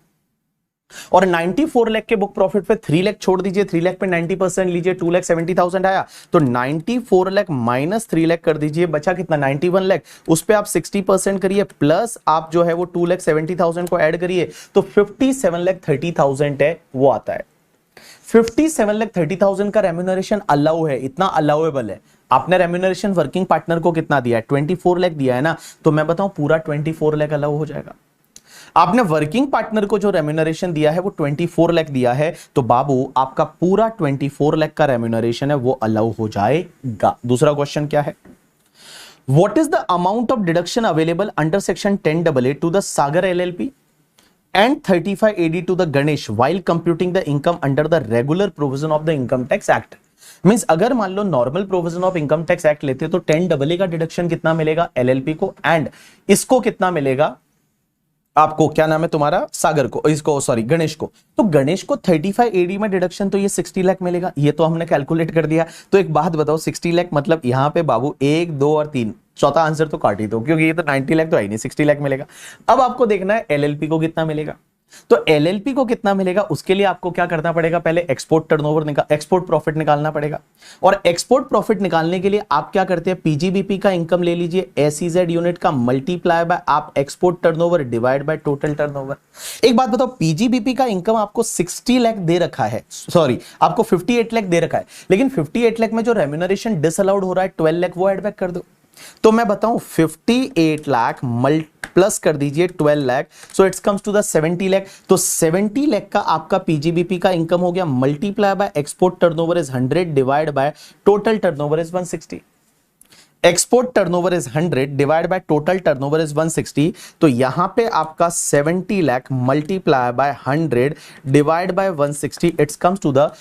और 94 लाख के बुक प्रॉफिट पे 3 लाख छोड़ दीजिए, 3 लाख पे 90% लीजिए, 2,70,000 आया. तो 94 लाख माइनस 3 लाख कर दीजिए, बचा कितना 91 लाख. उस पे आप 60% करिए प्लस आप जो है वो 2,70,000 को ऐड करिए तो 57,30,000 है वो आता है. 57,30,000 का रेम्यूनरेशन अलाउ है, इतना अलाउएबल है. आपने रेम्यूनरेशन वर्किंग पार्टनर को कितना दिया है, 24 लाख दिया है ना, तो मैं बताऊं पूरा 24 लाख अलाउ हो जाएगा। आपने वर्किंग पार्टनर को जो रेम्यूनरेशन दिया है वो 24 लाख दिया है, तो बाबू आपका पूरा 24 लाख का रेम्यूनरेशन है वो अलाउ हो जाएगा। दूसरा क्वेश्चन क्या है, what is the amount of deduction available under section 10AA to the Sagar LLP and 35 AD to the Ganesh while computing the income under the regular provision of the income tax act। Means अगर मान लो normal provision of income tax act लेते तो 10AA का डिडक्शन कितना मिलेगा LLP को, एंड इसको कितना मिलेगा आपको, क्या नाम है तुम्हारा, सागर को, इसको सॉरी गणेश को। तो गणेश को 35 AD में डिडक्शन तो ये 60 लाख मिलेगा, ये तो हमने कैलकुलेट कर दिया। तो एक बात बताओ, 60 लाख मतलब यहां पे बाबू 1, 2 और 3, चौथा आंसर तो काट ही दो, क्योंकि ये तो 90 लाख तो है नहीं, 60 लाख मिलेगा। अब आपको देखना है LLP को कितना मिलेगा। तो LLP को कितना मिलेगा उसके लिए आपको क्या करना पड़ेगा, पहले एक्सपोर्ट टर्नओवर एक्सपोर्ट प्रॉफिट निकालना पड़ेगा। और एक्सपोर्ट प्रॉफिट निकालने के लिए आप क्या करते हैं, PGBP का इनकम ले लीजिए, SEZ यूनिट का मल्टीप्लाई बाय आप export turnover divide by total turnover. एक बात बताओ, PGBP का इनकम आपको 60 लाख दे रखा है, सॉरी आपको 58 लाख दे रखा है, लेकिन 58 लाख में जो रेम्यूनरेशन डिसअलाउड हो रहा है 12 लाख, वो एड बैक कर दो। तो मैं बताऊं 58 लाख प्लस कर दीजिए 12 lakh, so it's comes to the 70 lakh. तो 70 लाख का आपका PGBP का इनकम हो गया, multiply by export turnover is 100 divide by total turnover is 160। Export turnover is 100 divide by total turnover is 160। तो यहां पे आपका 70 lakh multiply by 100 divide by 160, it's comes to the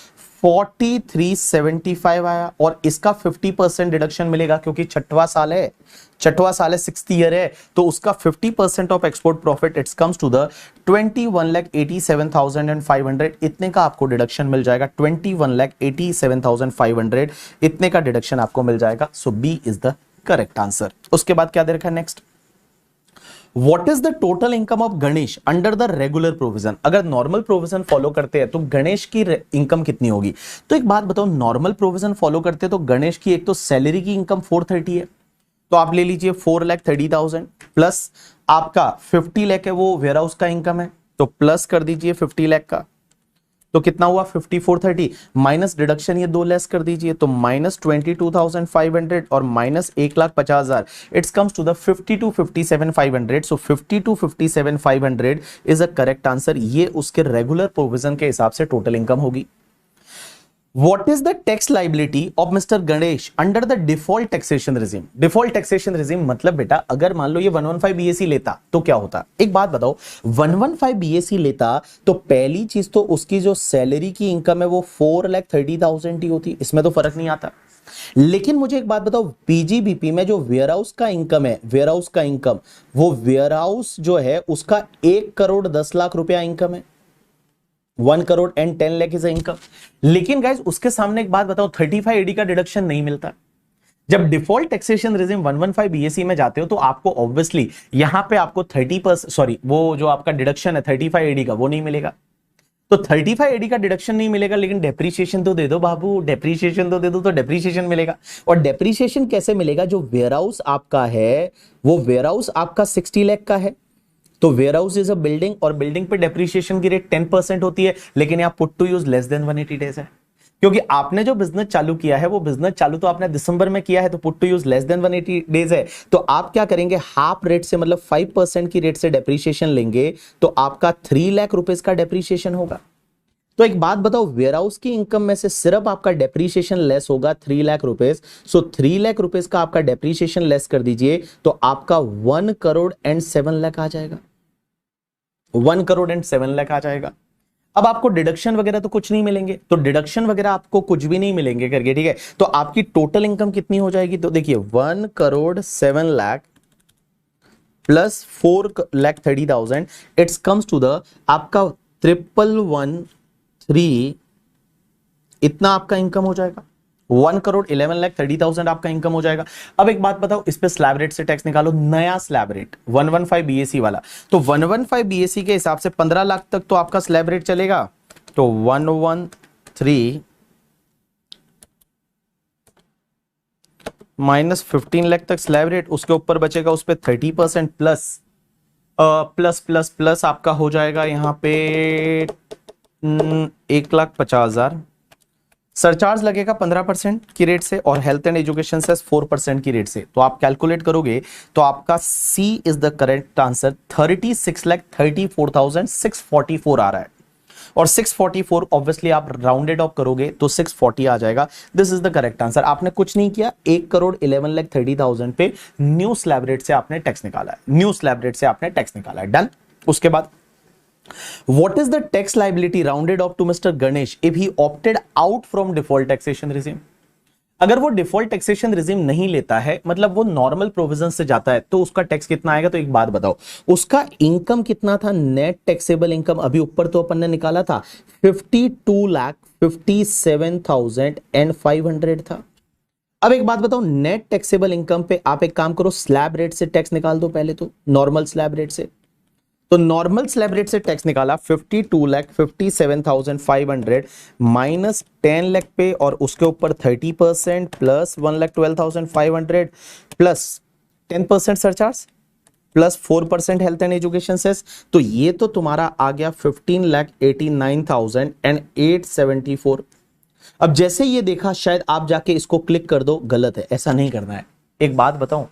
4375 आया। और इसका 50% डिडक्शन मिलेगा, क्योंकि छठवां साल है, 6th ईयर है, तो उसका 50% of export profit it's comes to the 21,87,500। इतने का आपको डिडक्शन मिल जाएगा, 21,87,500 इतने का डिडक्शन आपको मिल जाएगा। So B is the correct answer. उसके बाद क्या दे रखा है next, What is the total income of Ganesh under the regular provision. अगर नॉर्मल प्रोविजन फॉलो करते हैं तो गणेश की इनकम कितनी होगी। तो एक बात बताओ, नॉर्मल प्रोविजन फॉलो करते हैं तो गणेश की एक तो सैलरी की इनकम 430 है, तो आप ले लीजिए 4,30,000 प्लस आपका 50 लाख है वो वेयर हाउस का इनकम है, तो प्लस कर दीजिए 50 लाख का, तो कितना हुआ 5430 माइनस डिडक्शन ये 2 लेस कर दीजिए, तो माइनस 22,500 और minus 1,50,000, it's comes to the 52,57,500। So 52,57,500 is a correct answer. ये उसके रेगुलर प्रोविजन के हिसाब से टोटल इनकम होगी। What is the tax liability of Mr. Ganesh under the default taxation regime? Default taxation regime मतलब बेटा, अगर मान लो ये 115 BAC लेता तो क्या होता। एक बात बताओ, 115 BAC लेता तो पहली चीज तो उसकी जो सैलरी की इनकम है वो 4,30,000 ही होती, इसमें तो फर्क नहीं आता। लेकिन मुझे एक बात बताओ, PGBP में जो वेयर हाउस का इनकम है, वेयर हाउस का इनकम, वो वेयर हाउस जो है उसका 1,10,00,000 रुपया इनकम है, 1,10 लाख इज इनकम। लेकिन गाइज उसके सामने एक बात बताओ, 35 AD का डिडक्शन नहीं मिलता। जब डिफॉल्ट टैक्सेशन रेजिम 115 BAC में जाते हो तो आपको ऑब्वियसली यहां पे आपको 30%, सॉरी वो जो आपका डिडक्शन है 35 AD का वो नहीं मिलेगा। तो 35 AD का डिडक्शन नहीं मिलेगा, लेकिन डेप्रीशिएशन तो दे दो बाबू, डेप्रीशिएशन तो दे दो, तो डेप्रीशिएशन मिलेगा। और डेप्रीशिएशन कैसे मिलेगा, जो वेयर हाउस आपका है वो वेयर हाउस आपका 60 लाख का है, तो warehouse is a building, और बिल्डिंग पे डेप्रीशिएशन की रेट 10% होती है, लेकिन यहां put to use less than 180 days है। क्योंकि आपने जो बिजनेस चालू किया है वो बिजनेस चालू तो आपने दिसंबर में किया है, तो put to use less than 180 days है। तो आप क्या करेंगे, हाफ रेट से मतलब 5% की रेट से डेप्रीशिएशन लेंगे, तो आपका 3 लाख रुपीस का डेप्रीशिएशन होगा। तो एक बात बताओ, वेयर हाउस की इनकम में से सिर्फ आपका डेप्रीशिएशन लेस होगा 3 लाख रुपीस। सो 3 लाख रुपीस का आपका डेप्रीशिएशन लेस कर दीजिए, तो आपका 1,07,00,000 आ जाएगा, 1,07,00,000 आ जाएगा। अब आपको डिडक्शन वगैरह तो कुछ नहीं मिलेंगे, तो डिडक्शन वगैरह आपको कुछ भी नहीं मिलेंगे करके, ठीक है। तो आपकी टोटल इनकम कितनी हो जाएगी, तो देखिए 1,07,00,000 plus 4,30,000, it's comes to the आपका 1,113, इतना आपका इनकम हो जाएगा। 1,11,30,000 आपका इनकम हो जाएगा। अब एक बात बताओ, इस पे स्लैब रेट से टैक्स निकालो, नया स्लैब रेट 115 BAC वाला। तो 115 BAC के हिसाब से 15 लाख तक तो आपका स्लैब रेट चलेगा, तो 113 माइनस 15 लाख तक स्लैब रेट, उसके ऊपर बचेगा उस पर 30% प्लस प्लस प्लस प्लस आपका हो जाएगा यहां पे 1,50,000 सरचार्ज लगेगा 15% की रेट से और हेल्थ एंड एजुकेशन सेस 4% की रेट से। तो आप कैलकुलेट करोगे तो आपका सी इज द करेक्ट आंसर, 36,34,644 आ रहा है। और 644 ऑब्वियसली आप राउंडेड ऑफ करोगे तो 640 आ जाएगा। This is the correct answer. आपने कुछ नहीं किया, 1,11,30,000 पे न्यू स्लैब रेट से आपने टैक्स निकाला है, न्यू स्लैब रेट से आपने टैक्स निकाला है। डन। उसके बाद what is the tax liability rounded off to Mr. Ganesh if he opted out from default taxation regime? अगर वो डिफॉल्ट टैक्सेशन रिजीम नहीं लेता है, मतलब वो नॉर्मल प्रोविजन से जाता है, तो उसका टैक्स कितना आएगा? तो एक बात बताओ, उसका इनकम कितना था? नेट टैक्सेबल इनकम अभी ऊपर तो अपन ने निकाला था 52,57,500 था। अब एक बात बताओ, नेट टैक्सेबल इनकम पे आप एक काम करो, स्लैब रेट से टैक्स निकाल दो पहले, तो नॉर्मल स्लैब रेट से। तो नॉर्मल स्लैब रेट से टैक्स निकाला 52,57,500 माइनस 10 लाख पे और उसके ऊपर 30% plus 1,12,500 plus 10% surcharge plus 4% health and education cess. तो ये तो तुम्हारा आ गया 15,89,874। अब जैसे ये देखा, शायद आप जाके इसको क्लिक कर दो, गलत है, ऐसा नहीं करना है। एक बात बताऊं,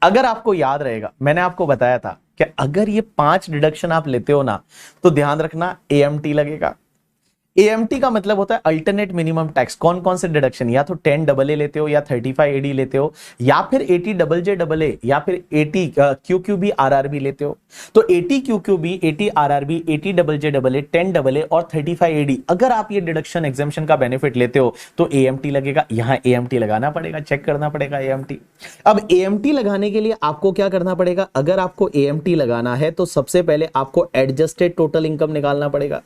अगर आपको याद रहेगा, मैंने आपको बताया था कि अगर ये 5 डिडक्शन आप लेते हो ना, तो ध्यान रखना एएमटी लगेगा। एएमटी का मतलब होता है अल्टरनेट मिनिमम टैक्स। कौन कौन से डिडक्शन? या तो 10AA लेते हो, या 35AD लेते हो, या फिर 80JJAA, या फिर 80 QQB RRB लेते हो। तो 80 QQB, 80 RRB, 80JJAA, 10AA और 35AD, अगर आप ये डिडक्शन एग्जेम्पशन का बेनिफिट लेते हो तो एएमटी लगेगा। यहां एएमटी लगाना पड़ेगा, चेक करना पड़ेगा एएमटी। अब एएमटी लगाने के लिए आपको क्या करना पड़ेगा? अगर आपको एएमटी लगाना है तो सबसे पहले आपको एडजस्टेड टोटल इनकम निकालना पड़ेगा।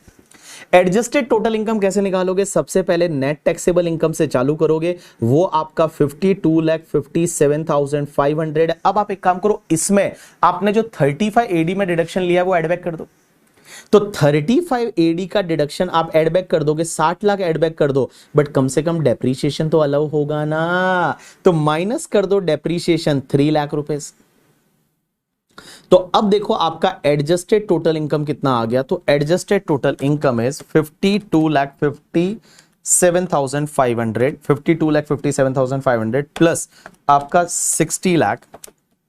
एडजस्टेड टोटल इनकम कैसे निकालोगे? सबसे पहले नेट टैक्सेबल इनकम से चालू करोगे, वो आपका 52,57,500। अब आप एक काम करो, इसमें आपने जो 35AD में डिडक्शन लिया है वो एड बैक कर दो। तो 35AD का डिडक्शन आप एड बैक कर दोगे, 60 लाख एड बैक कर दो, बट कम से कम डेप्रीशिएशन तो अलाउ होगा ना। तो माइनस कर दो डेप्रीशिएशन 3 लाख रुपए। तो अब देखो आपका एडजस्टेड टोटल इनकम कितना आ गया। तो adjusted total income is 52,57,500 plus आपका 60 लाख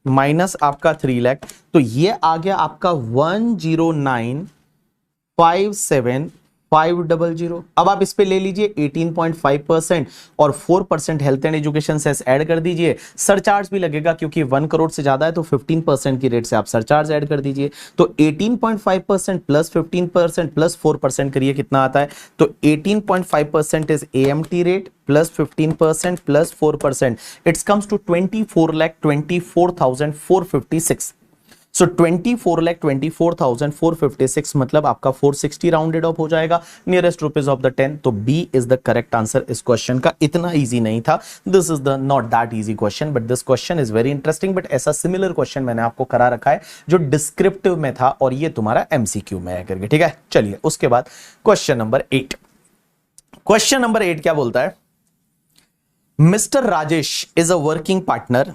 माइनस आपका 3 लाख। तो ये आ गया आपका 109,57,500। अब आप इस पे ले लीजिए 18.5% और 4% health and education cess add कर दीजिए। सरचार्ज भी लगेगा क्योंकि 1 करोड़ से ज्यादा है, तो 15% की रेट से आप सरचार्ज ऐड कर दीजिए। तो 18.5% प्लस 15% प्लस 4% करिए, कितना आता है? तो 18.5% is AMT rate plus 15% plus 4%, it's comes to 24,24,456। So 24,24,456 मतलब आपका 460 राउंडेड ऑफ हो जाएगा, नियरेस्ट रुपीज ऑफ द 10। तो B is the correct answer इस क्वेश्चन का। इतना इजी नहीं था, this is the not that easy question, but this question is very interesting. But ऐसा सिमिलर क्वेश्चन मैंने आपको करा रखा है जो डिस्क्रिप्टिव में था, और ये तुम्हारा एमसीक्यू में है करके, ठीक है। चलिए उसके बाद क्वेश्चन नंबर 8। क्वेश्चन नंबर 8 क्या बोलता है? Mister Rajesh is a working partner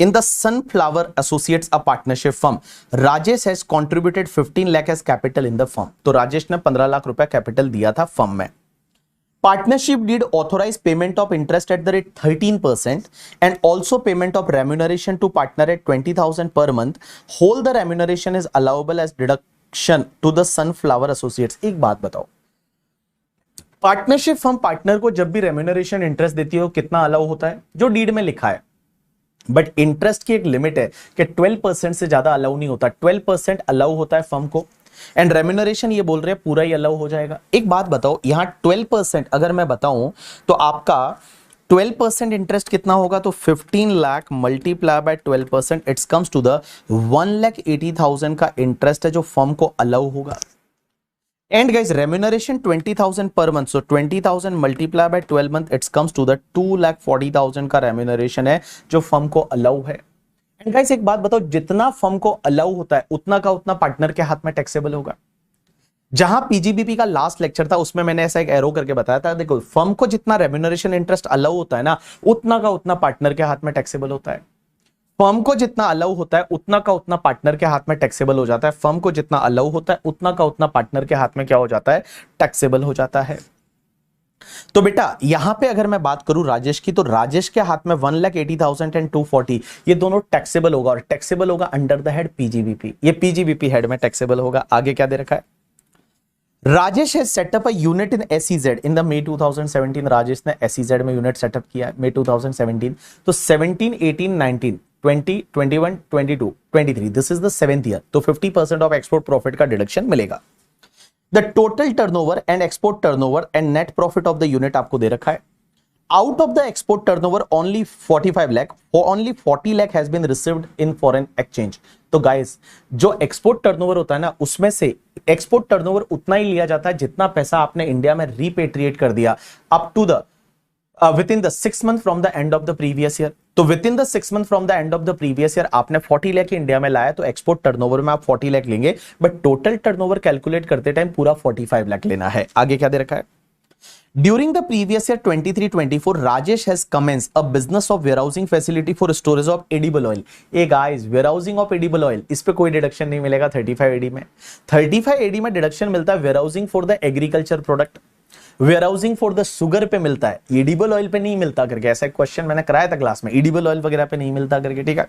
in the Sunflower Associates, a partnership firm. Rajesh has contributed 15 lakh as capital in the firm. तो राजेश ने 15 लाख रुपया कैपिटल दिया था फर्म में। Partnership did authorize payment of interest at the rate 13% and also payment of remuneration to partner at 20,000 per month. Whole the remuneration is allowable as deduction to the Sunflower Associates. एक बात बताओ, पार्टनरशिप फर्म पार्टनर को जब भी रेम्यूनरेशन इंटरेस्ट देती है, कितना अलाउ होता है? जो डीड में लिखा है, बट इंटरेस्ट की एक लिमिट है कि 12% से ज्यादा अलाउ नहीं होता। 12% अलाउ होता है फर्म को, एंड रेम्यूनरेशन ये बोल रहे हैं पूरा ही अलाउ हो जाएगा। एक बात बताओ, यहां 12% अगर मैं बताऊं तो आपका 12% इंटरेस्ट कितना होगा? तो 15 lakh multiply by 12%, it's comes to the 1,80,000 का इंटरेस्ट है जो फर्म को अलाउ होगा। And guys, remuneration 20,000 per month. So 20,000 multiply by 12 month, it comes to the 2,40,000 का remuneration है जो फर्म को अलाउ है। And guys, एक बात बताओ, जितना फर्म को अलाउ होता है उतना का उतना पार्टनर के हाथ में टैक्सेबल होगा। जहां पीजीबीपी का लास्ट लेक्चर था उसमें मैंने ऐसा एक एरो करके बताया था, देखो फर्म को जितना रेम्यूनरेशन इंटरेस्ट अलाउ होता है ना, उतना का उतना पार्टनर के हाथ में टैक्सेबल होता है। फर्म को जितना अलाउ होता है उतना का उतना पार्टनर के हाथ में टैक्सेबल हो जाता है। फर्म को जितना अलाउ होता है उतना का उतना पार्टनर के हाथ में क्या हो जाता है? टैक्सेबल हो जाता है। तो बेटा यहां पे अगर मैं बात करूं राजेश की, तो राजेश के हाथ में 1,80,000 एंड 240, ये दोनों टैक्सेबल होगा, और टैक्सेबल होगा अंडर द हेड पीजीबीपी, ये पीजीबीपी हेड में टैक्सेबल होगा। आगे क्या दे रखा है, Rajesh has set up a unit in SEZ in the May 2017, Rajesh ने एसईजेड में यूनिट सेटअप किया है मई 2017। तो 17, 18, 19, 20, 21, 22, 23, this is the 7th year, तो 50% ऑफ एक्सपोर्ट प्रॉफिट का डिडक्शन मिलेगा। The total turnover and export turnover and net profit of the unit आपको दे रखा है। Out of the export turnover only 45 lakh, only 40 lakh has been received in foreign exchange. तो गाइस जो एक्सपोर्ट टर्नओवर होता है ना, उसमें से एक्सपोर्ट टर्नओवर उतना ही लिया जाता है जितना पैसा आपने इंडिया में रिपेट्रिएट कर दिया up to the within the 6 month from the end of the previous year. तो within the 6 month from the end of the previous year आपने 40 लाख इंडिया में लाया, तो एक्सपोर्ट टर्नओवर में आप 40 लाख लेंगे, बट टोटल टर्नओवर कैलकुलेट करते टाइम पूरा 45 लाख लेना है। आगे क्या दे रखा है, During the previous year 23-24, Rajesh has commenced a business of warehousing facility for storage of edible oil. Hey guys, warehousing of edible oil, इस पे कोई डिडक्शन नहीं मिलेगा 35 एडी में। 35 एडी में डिडक्शन मिलता है warehousing for the agriculture product, warehousing for the sugar पे मिलता है, edible oil पे नहीं मिलता करके। ऐसा एक क्वेश्चन मैंने कराया था क्लास में, edible oil वगैरह पे नहीं मिलता करके, ठीक है।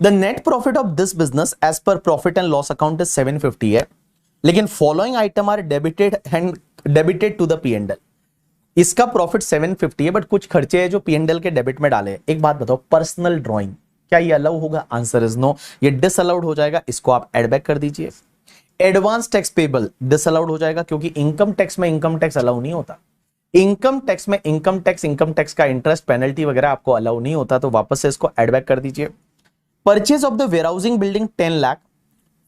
The net profit of this business as per profit and loss account is 750 है, लेकिन following item are debited to the P&L। इसका प्रॉफिट 750 है, बट कुछ खर्चे हैं जो P&L के डेबिट में डाले। एक बात बताओ, पर्सनल ड्राइंग क्या ये अलाउ होगा? आंसर इज नो, ये डिसअलाउड हो जाएगा, इसको आप एड बैक कर दीजिए। एडवांस टैक्स पेबल डिसअलाउड हो जाएगा, क्योंकि इनकम टैक्स में इनकम टैक्स अलाउ नहीं होता। इनकम टैक्स में इनकम टैक्स का इंटरेस्ट पेनल्टी वगैरह आपको अलाउ नहीं होता, तो वापस से इसको एड बैक कर दीजिए। Purchase of the warehousing building 10 lakh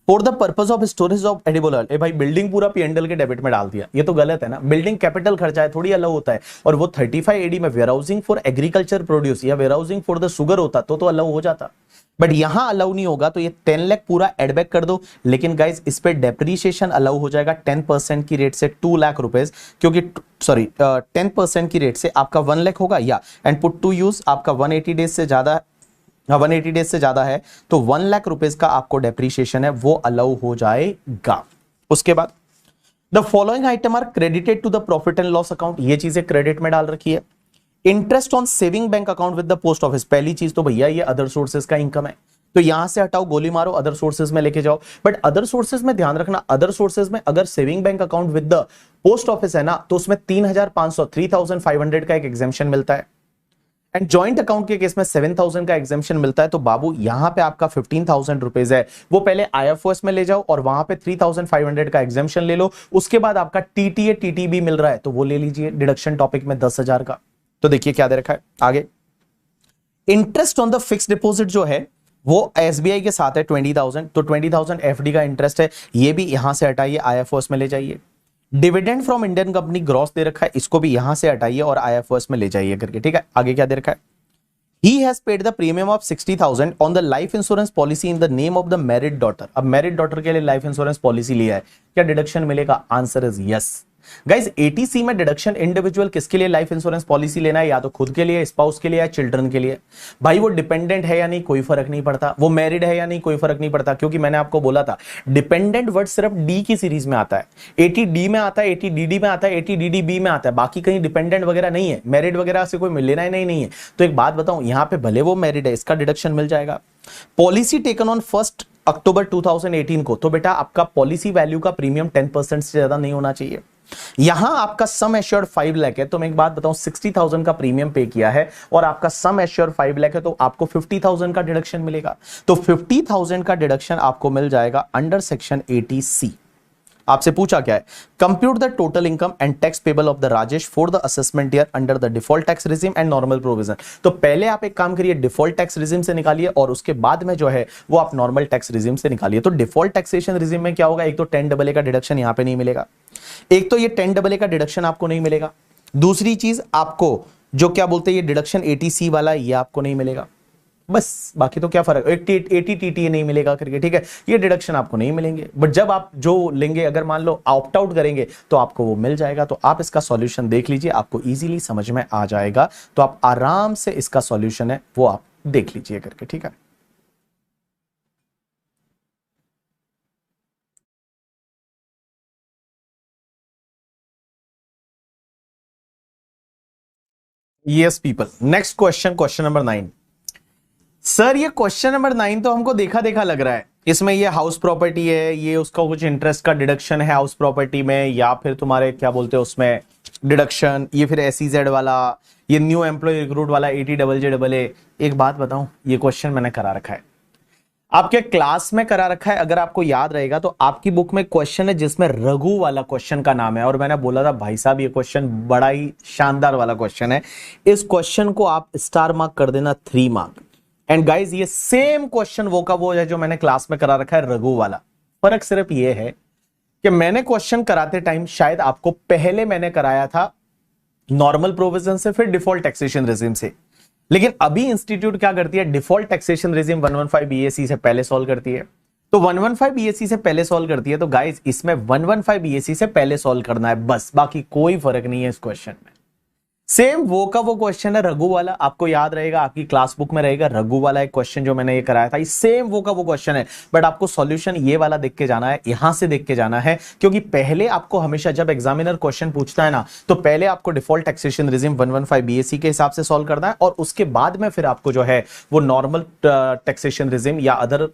for the purpose of storage of edible oil. ए भाई बिल्डिंग पूरा P&L के डेबिट में डाल दिया, ये तो गलत है ना। बिल्डिंग कैपिटल खर्चा है, थोड़ी अलग होता है। और वो 35 एडी में वेयरहाउसिंग फॉर एग्रीकल्चर प्रोड्यूस या वेयरहाउसिंग फॉर द शुगर होता तो अलग हो जाता, बट यहां अलाउ नहीं होगा, तो ये 10 लाख पूरा एडबैक कर दो। लेकिन गाइज इस पे डेप्रीशिएशन अलाउ हो जाएगा 10% की रेट से 2 लाख रुपए, क्योंकि सॉरी 10% की रेट से आपका 1 लाख होगा, या एंड पुट टू यूज आपका 180 डेज से ज्यादा 180 डेज से ज्यादा है, तो 1 लाख रुपए का आपको डेप्रीशिएशन है वो अलाउ हो जाएगा। उसके बाद the following item are credited to the profit and loss account, ये चीजें क्रेडिट में डाल रखी है। Interest on saving bank account with the post office, पहली चीज तो भैया ये अदर सोर्सेज का इनकम है, तो यहां से हटाओ, गोली मारो, अदर सोर्सेज में लेके जाओ। बट अदर सोर्सेज में ध्यान रखना, अदर सोर्सेज में अगर saving bank account with the post office है ना, तो उसमें 3,500 का एक एग्जेम्पशन मिलता है, एंड जॉइंट अकाउंट के केस में 7,000 का एग्जेम्पशन मिलता है। तो बाबू यहां पे आपका 15,000 रुपीज है, वो पहले IFOS में ले जाओ और वहां पे 3,500 का एग्जेम्पशन ले लो। उसके बाद आपका TTA TTB मिल रहा है, तो वो ले लीजिए डिडक्शन टॉपिक में 10,000 का। तो देखिए क्या दे रखा है आगे, interest on the fix deposit जो है वो SBI के साथ है 20,000, तो 20,000 FD का इंटरेस्ट है, ये भी यहां से हटाइए, IFOS में ले जाइए। Dividend from Indian company gross दे रखा है, इसको भी यहां से हटाइए और IFOS में ले जाइए करके, ठीक है। आगे क्या दे रखा है, He has paid the premium of 60,000 on the life insurance policy in the name of the married daughter। अब मैरिड डॉटर के लिए लाइफ इंश्योरेंस पॉलिसी लिया है, क्या डिडक्शन मिलेगा? Answer is yes. Guys ATC में डिडक्शन इंडिविजुअल किसके लिए लाइफ इंश्योरेंस पॉलिसी लेना है, या तो खुद के लिए, स्पाउस के लिए, या चिल्ड्रन के लिए। भाई वो डिपेंडेंट है या नहीं कोई फर्क नहीं पड़ता, वो मैरिड है या नहीं कोई फर्क नहीं पड़ता, क्योंकि मैंने आपको बोला था डिपेंडेंट वर्ड सिर्फ डी की सीरीज में आता है, 80D में आता है, 80DD में आता है, 80DDB में आता है, बाकी कहीं डिपेंडेंट वगैरह नहीं है, मैरिड वगैरह से कोई लेना ही नहीं है। तो एक बात बताऊं, यहां पे भले वो मैरिड है, इसका डिडक्शन मिल जाएगा। पॉलिसी टेकन ऑन 1 अक्टूबर 2018 को, तो बेटा आपका पॉलिसी वैल्यू का प्रीमियम 10% से ज्यादा नहीं होना चाहिए। यहां आपका सम एश्योर्ड 5 लाख है, तो मैं एक बात बताऊं, 60,000 का प्रीमियम पे किया है और आपका सम एश्योर्ड 5 लाख है, तो आपको 50,000 का डिडक्शन मिलेगा। तो 50,000 का डिडक्शन आपको मिल जाएगा अंडर सेक्शन 80C। आपसे पूछा क्या है, compute the total income and tax payable of the Rajesh for the assessment year under the default tax regime and normal provision. तो पहले आप एक काम करिए, डिफॉल्ट टैक्स रिजिम से निकालिए, और उसके बाद में जो है वो आप नॉर्मल टैक्स रिजिम से निकालिए। तो डिफॉल्ट टैक्सेशन रिजिम में क्या होगा, एक तो 10AA का डिडक्शन यहां पे नहीं मिलेगा, एक तो ये 10AA का डिडक्शन आपको नहीं मिलेगा, दूसरी चीज आपको जो क्या बोलते हैं ये डिडक्शन 80C वाला ये आपको नहीं मिलेगा, बस बाकी तो क्या फर्क, 80 TTA नहीं मिलेगा करके, ठीक है। ये डिडक्शन आपको नहीं मिलेंगे, बट जब आप जो लेंगे, अगर मान लो ऑप्ट आउट करेंगे तो आपको वो मिल जाएगा। तो आप इसका सॉल्यूशन देख लीजिए, आपको इजीली समझ में आ जाएगा, तो आप आराम से इसका सॉल्यूशन है वो आप देख लीजिए करके, ठीक है। Yes people, next question, question number 9। Sir ये क्वेश्चन नंबर 9 तो हमको देखा देखा लग रहा है। इसमें ये हाउस प्रॉपर्टी है, ये उसका कुछ इंटरेस्ट का डिडक्शन है हाउस प्रॉपर्टी में, या फिर तुम्हारे क्या बोलते हैं उसमें डिडक्शन, ये फिर SEZ वाला, ये न्यू एम्प्लॉय रिक्रूट वाला 80JJAA। एक बात बताऊं, ये क्वेश्चन मैंने करा रखा है, आपके क्लास में करा रखा है। अगर आपको याद रहेगा तो आपकी बुक में क्वेश्चन है जिसमें रघु वाला क्वेश्चन का नाम है, और मैंने बोला था भाई साहब ये क्वेश्चन बड़ा ही शानदार वाला क्वेश्चन है, इस क्वेश्चन को आप स्टार मार्क कर देना 3 मार्क। एंड गाइज ये सेम क्वेश्चन वो का वो है जो मैंने क्लास में करा रखा है, रघु वाला। फर्क सिर्फ ये है कि मैंने क्वेश्चन कराते टाइम शायद आपको पहले मैंने कराया था नॉर्मल प्रोविजन से, फिर डिफॉल्ट टैक्सेशन रेजिम से, लेकिन अभी इंस्टीट्यूट क्या करती है, डिफॉल्ट टैक्सेशन रेजिम 115 BAC से पहले सॉल्व करती है। तो 115 BAC से पहले सॉल्व करती है, तो गाइज इसमें 115 BAC से पहले सॉल्व करना है बस, बाकी कोई फर्क नहीं है इस क्वेश्चन में। सेम वो का वो क्वेश्चन है रघु वाला, आपको याद रहेगा, आपकी क्लास बुक में रहेगा रघु वाला एक क्वेश्चन जो मैंने ये कराया था, सेम वो का वो क्वेश्चन है, बट आपको सॉल्यूशन ये वाला देख के जाना है, यहां से देख के जाना है, क्योंकि पहले आपको हमेशा जब एग्जामिनर क्वेश्चन पूछता है ना, तो पहले आपको डिफॉल्ट टैक्सेशन रेजिम 115 BAC के हिसाब से सॉल्व करना है, और उसके बाद में फिर आपको जो है वो नॉर्मल टैक्सेशन रेजिम या अदर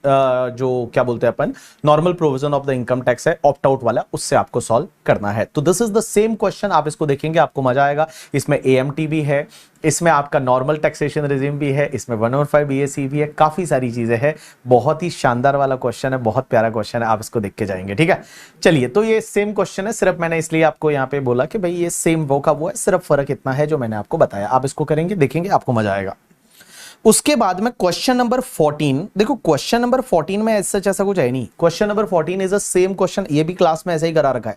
जो क्या बोलते हैं अपन normal provision of the income tax है ऑप्ट आउट वाला, उससे आपको सॉल्व करना है। तो this is the same question, आप इसको देखेंगे आपको मजा आएगा। इसमें AMT भी है, इसमें आपका नॉर्मल टैक्सेशन रेजिम भी है, इसमें 115 BAC भी है, काफी सारी चीजें हैं। बहुत ही शानदार वाला क्वेश्चन है, बहुत प्यारा क्वेश्चन है, आप इसको देख के जाएंगे। ठीक है, चलिए, तो ये सेम क्वेश्चन है, सिर्फ मैंने इसलिए आपको यहां पे बोला कि भाई ये सेम वो का वो है, सिर्फ फर्क इतना है जो मैंने आपको बताया। आप इसको करेंगे, देखेंगे, आपको मजा आएगा। उसके बाद में क्वेश्चन नंबर 14, देखो क्वेश्चन नंबर 14 में ऐसा कुछ है नहीं। Question number 14 is a same question, ये भी क्लास में ऐसा ही करा रखा है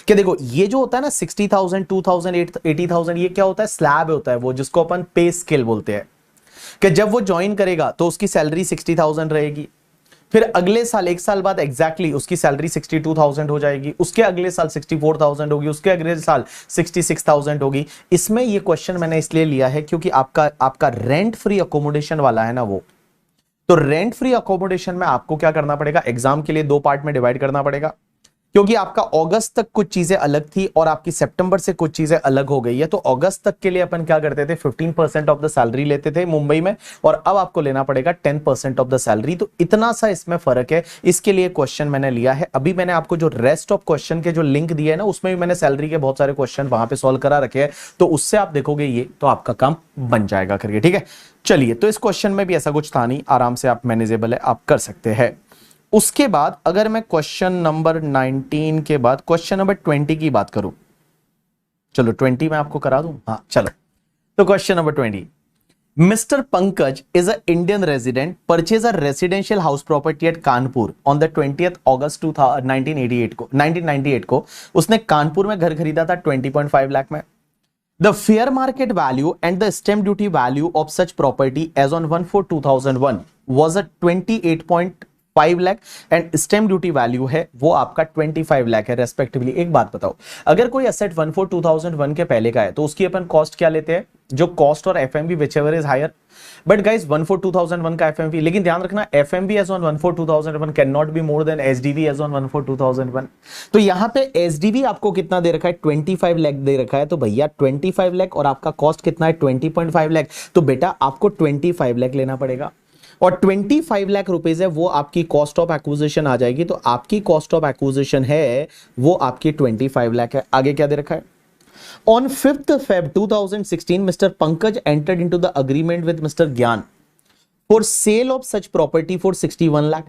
कि देखो ये जो होता है ना 60,000 2,000 80,000, ये क्या होता है, स्लैब होता है वो, जिसको अपन पे स्केल बोलते हैं, कि जब वो ज्वाइन करेगा तो उसकी सैलरी 60,000 रहेगी, फिर अगले साल 1 साल बाद एग्जैक्टली उसकी सैलरी 62,000 हो जाएगी, उसके अगले साल 64,000 होगी, उसके अगले साल 66,000 होगी। इसमें ये क्वेश्चन मैंने इसलिए लिया है क्योंकि आपका रेंट फ्री अकोमोडेशन वाला है ना वो, तो रेंट फ्री अकोमोडेशन में आपको क्या करना पड़ेगा, एग्जाम के लिए 2 पार्ट में डिवाइड करना पड़ेगा, क्योंकि आपका अगस्त तक कुछ चीजें अलग थी और आपकी सितंबर से कुछ चीजें अलग हो गई है। तो अगस्त तक के लिए अपन क्या करते थे, 15% ऑफ द सैलरी लेते थे मुंबई में, और अब आपको लेना पड़ेगा 10% ऑफ द सैलरी। तो इतना सा इसमें फर्क है, इसके लिए क्वेश्चन मैंने लिया है। अभी मैंने आपको जो रेस्ट ऑफ क्वेश्चन के जो लिंक दिए है ना, उसमें भी मैंने सैलरी के बहुत सारे क्वेश्चन वहां पे सॉल्व करा रखे हैं, तो उससे आप देखोगे ये, तो आपका काम बन जाएगा करके। ठीक है, चलिए, तो इस क्वेश्चन में भी ऐसा कुछ था नहीं, आराम से आप मैनेजेबल है, आप कर सकते हैं। उसके बाद अगर मैं क्वेश्चन नंबर 19 के बाद क्वेश्चन नंबर 20 की बात करूं, चलो 20 मैं आपको करा दूं, हाँ चलो। तो question number 20, mister Pankaj is a Indian resident purchase a residential house property eight Kanpur on the 20th August 1998 को उसने कानपुर में घर खरीदा था 20.5 लाख में। The fair market value and the stamp duty value of such property as on 1/4/2001 was a 28.5 lakh and stamp duty value है वो आपका 25 लाख है रेस्पेक्टिवली। एक बात बताओ, अगर कोई एसेट 1/4/2001 के पहले का है तो उसकी अपन कॉस्ट क्या लेते हैं, जो कॉस्ट और FMV whichever is higher. But guys 1/4/2001 का एफएमवी, लेकिन ध्यान रखना FMV as on 1/4/2001 can not be more than SDV as on 1/4/2001। तो यहां पे एसडीवी आपको कितना दे रखा है, 25 लाख दे रखा है, तो भैया 25 लाख और आपका कॉस्ट कितना है 20.5 लाख, तो बेटा आपको 25 लाख लेना पड़ेगा और 25 लाख रुपीज है वो आपकी कॉस्ट ऑफ एक्विजिशन आ जाएगी। तो आपकी कॉस्ट ऑफ एक्विजिशन है वो आपकी 25 लाख है। आगे क्या दे रखा है, On 5th Feb 2016, Mr. Pankaj entered into the agreement with Mr. Gyan for sale of such property for 61 lakh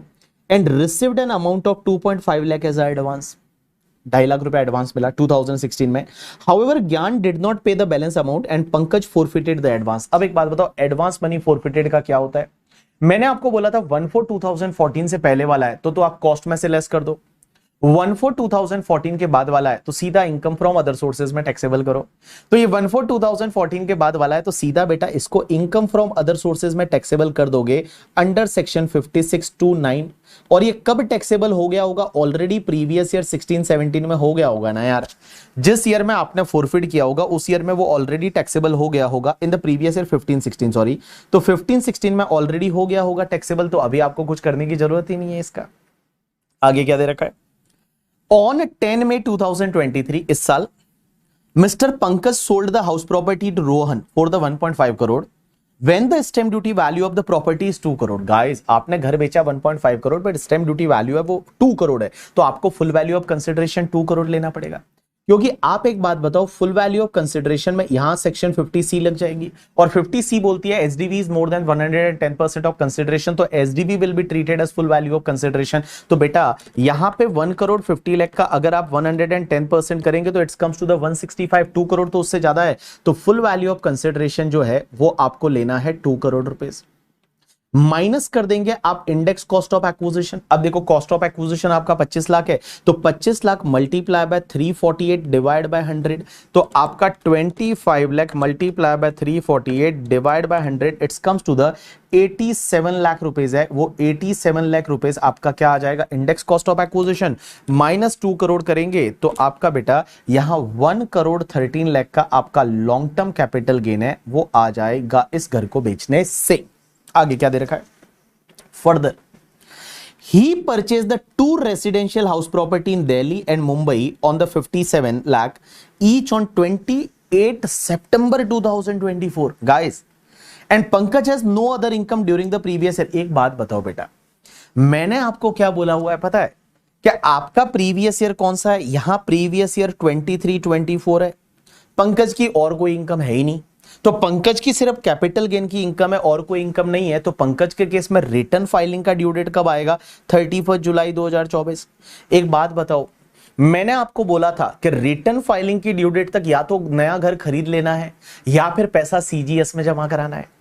and received an amount of 2.5 lakh as advance. 2.5 lakh रुपए एडवांस मिला 2016 में। However, Gyan did not pay the balance amount and Pankaj forfeited the advance. अब एक बात बताओ, एडवांस मनी forfeited का क्या होता है? मैंने आपको बोला था 1/4/2014 से पहले वाला है तो आप कॉस्ट में से लेस कर दो, 1/4/2014 के बाद वाला है तो सीधा इनकम फ्रॉम अदर सोर्सेज में टैक्सेबल करो। तो ये 1/4/2014 के बाद वाला है तो सीधा बेटा इसको इनकम फ्रॉम अदर सोर्सेज में टैक्सेबल कर दोगे अंडर सेक्शन 56(2)(9) और ये कब टैक्सेबल हो गया होगा, ऑलरेडी प्रीवियस ईयर 16-17 में हो गया होगा ना यार। जिस ईयर में आपने फोरफिट किया होगा उस ईयर में वो ऑलरेडी टैक्सेबल हो गया होगा in the previous year 15-16 sorry, तो 15-16 में ऑलरेडी हो गया होगा टैक्सेबल, तो अभी आपको कुछ करने की जरूरत ही नहीं है इसका। आगे क्या दे रखा है, ऑन 10 मई 2023 इस साल Mr. Pankaj sold the house property to Rohan for the 1.5 crore. When the stamp duty value of the property is 2 crore. Guys, आपने घर बेचा 1.5 करोड़ पर स्टैम्प ड्यूटी वैल्यू है वो 2 करोड़ है, तो आपको full value of consideration 2 crore लेना पड़ेगा। क्योंकि आप एक बात बताओ, फुल वैल्यू ऑफ कंसिडरेशन में यहां सेक्शन 50C लग जाएगी, और 50C बोलती है SDV is more than 110% of consideration, तो SDV will be treated as full value of consideration. तो बेटा यहां पे 1 करोड़ 50 लाख का अगर आप 110% करेंगे तो it's comes to the 165, 2 crore तो उससे ज्यादा है, तो फुल वैल्यू ऑफ कंसिडरेशन जो है वो आपको लेना है 2 करोड़ रुपीस। माइनस कर देंगे आप इंडेक्स कॉस्ट ऑफ एक्विजिशन। अब देखो कॉस्ट ऑफ एक्विजिशन आपका 25 लाख है, तो 25 lakh multiply by 348 divide by 100, तो आपका 25 lakh multiply by 348 divide by 100 it's comes to the 87 lakh rupees है। वो 87 लाख रुपीस आपका क्या आ जाएगा, index cost of acquisition minus 2 crore करेंगे तो आपका बेटा यहां 1 करोड़ 13 लाख का आपका लॉन्ग टर्म कैपिटल गेन है, वो आ जाएगा इस घर को बेचने से। आगे क्या दे रखा है, further he purchase the 2 residential house property in Delhi and Mumbai on the 57 lakh each on 28 September 2024 guys, and Pankaj has no other income during the previous year. एक बात बताओ बेटा, मैंने आपको क्या बोला हुआ है पता है क्या, आपका प्रीवियस ईयर कौन सा है, यहां प्रीवियस ईयर 23-24 है, पंकज की और कोई इनकम है ही नहीं, तो पंकज की सिर्फ कैपिटल गेन की इनकम है और कोई इनकम नहीं है, तो पंकज के केस में रिटर्न फाइलिंग का ड्यू डेट कब आएगा, 31 जुलाई 2024। एक बात बताओ, मैंने आपको बोला था कि रिटर्न फाइलिंग की ड्यू डेट तक या तो नया घर खरीद लेना है या फिर पैसा सीजीएस में जमा कराना है,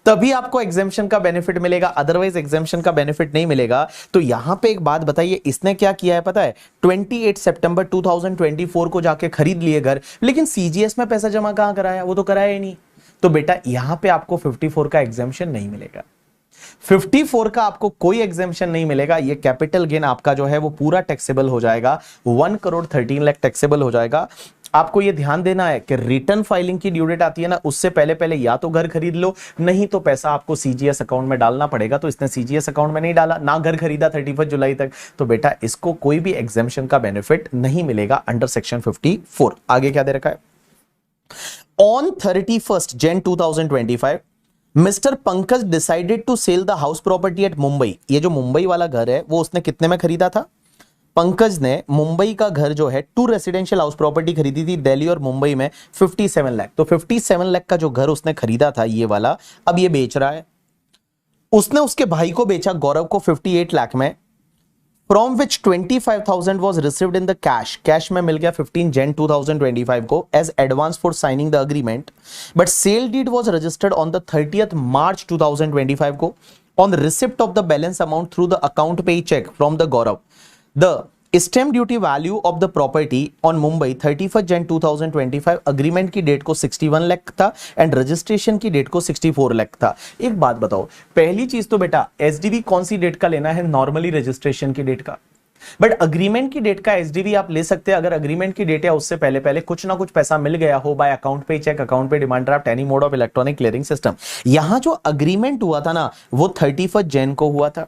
तभी आपको एग्जेम्पशन का बेनिफिट मिलेगा, अदरवाइज एग्जेम्पशन का बेनिफिट नहीं मिलेगा। तो यहां पे एक बात बताइए, इसने क्या किया है पता है, 28 सितंबर 2024 को जाके खरीद लिए घर, लेकिन सीजीएस में पैसा जमा कहां कराया, वो तो कराया ही नहीं, तो बेटा यहां पे आपको 54 का एग्जेम्पशन नहीं मिलेगा, 54 का आपको कोई एग्जेम्पशन नहीं मिलेगा। ये कैपिटल गेन आपका जो है वो पूरा टैक्सेबल हो जाएगा, 1 करोड़ 13 लाख टैक्सेबल हो जाएगा। आपको ये ध्यान देना है कि रिटर्न फाइलिंग की ड्यू डेट आती है ना, उससे पहले पहले या तो घर खरीद लो, नहीं तो पैसा आपको सीजीएस अकाउंट में डालना पड़ेगा। तो इसने सीजीएस अकाउंट में नहीं डाला, ना घर खरीदा 31 जुलाई तक, तो बेटा इसको कोई भी एग्जेम्पशन का बेनिफिट नहीं मिलेगा अंडर सेक्शन 54। आगे क्या दे रखा है, on 31 Jan 2025 mister Pankaj decided to sell the house property at Mumbai. ये जो मुंबई वाला घर है वो उसने कितने में खरीदा था, पंकज ने मुंबई का घर जो है 2 रेसिडेंशियल हाउस प्रॉपर्टी खरीदी थी दिल्ली और मुंबई में 57 लाख, तो 57 लाख का जो घर उसने खरीदा था ये वाला, अब ये बेच रहा है। उसने उसके भाई को बेचा गौरव को 58 लाख में, from which 25,000 was received in the cash में मिल गया 15 Jan 2025 को as advance for signing the agreement, but sale deed was registered on the 30th March 2025 को on receipt of the balance amount through the account पे cheque from the Gaurav. The stamp duty value of the property on Mumbai 31 Jan 2025 agreement की डेट को 61 लाख था एंड रजिस्ट्रेशन की डेट को 64 लाख था। एक बात बताओ, पहली चीज तो बेटा एसडीवी कौन सी डेट का लेना है, नॉर्मली रजिस्ट्रेशन की डेट का, बट अग्रीमेंट की डेट का एसडीवी आप ले सकते हैं अगर अग्रीमेंट की डेट है उससे पहले पहले कुछ ना कुछ पैसा मिल गया हो बाय अकाउंट पे cheque, account payee demand draft, any mode of electronic clearing system. यहां जो अग्रीमेंट हुआ था ना वो 31 Jan को हुआ था,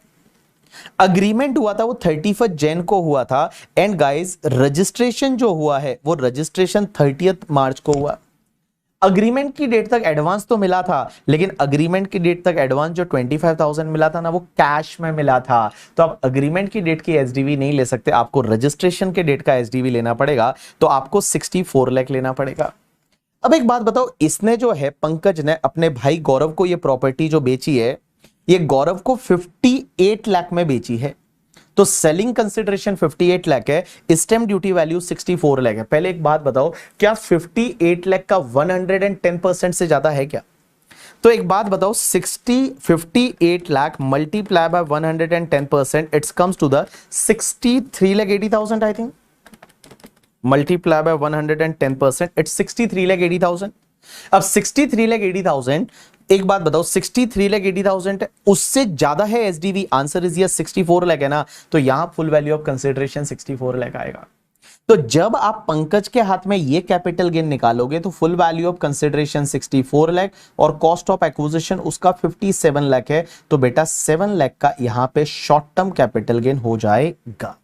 अग्रीमेंट हुआ था वो 31 Jan को हुआ था, एंड गाइस रजिस्ट्रेशन जो हुआ है वो रजिस्ट्रेशन 30th March को हुआ। अग्रीमेंट की डेट तक एडवांस तो मिला था, लेकिन अग्रीमेंट की डेट तक एडवांस जो 25,000 मिला था ना वो कैश में मिला था, तो आप अग्रीमेंट की डेट की एसडीवी नहीं ले सकते, आपको रजिस्ट्रेशन के डेट का एसडीवी लेना पड़ेगा, तो आपको 64 लाख लेना पड़ेगा। अब एक बात बताओ, इसने जो है पंकज ने अपने भाई गौरव को ये प्रॉपर्टी जो बेची है ये गौरव को 58 लाख में बेची है, तो सेलिंग कंसिडरेशन 58 लाख है, स्टैम्प ड्यूटी वैल्यू 64 लाख है। पहले एक बात बताओ, क्या 58 लाख का 110% से ज्यादा है क्या? तो एक बात बताओ, 58 lakh multiply by 110% it's comes to the 63,80,000 I think, multiply by 110% it's 63,80,000। अब 63,80,000, एक बात बताओ 63,80,000 उससे ज्यादा है SDV, answer is yes 64 lakh है ना, तो यहां full value of consideration 64 lakh आएगा। तो जब आप पंकज के हाथ में ये कैपिटल गेन निकालोगे तो full value of consideration 64 lakh और कॉस्ट ऑफ एक्विजिशन उसका 57 लाख है, तो बेटा 7 लाख का यहां पे शॉर्ट टर्म कैपिटल गेन हो जाएगा।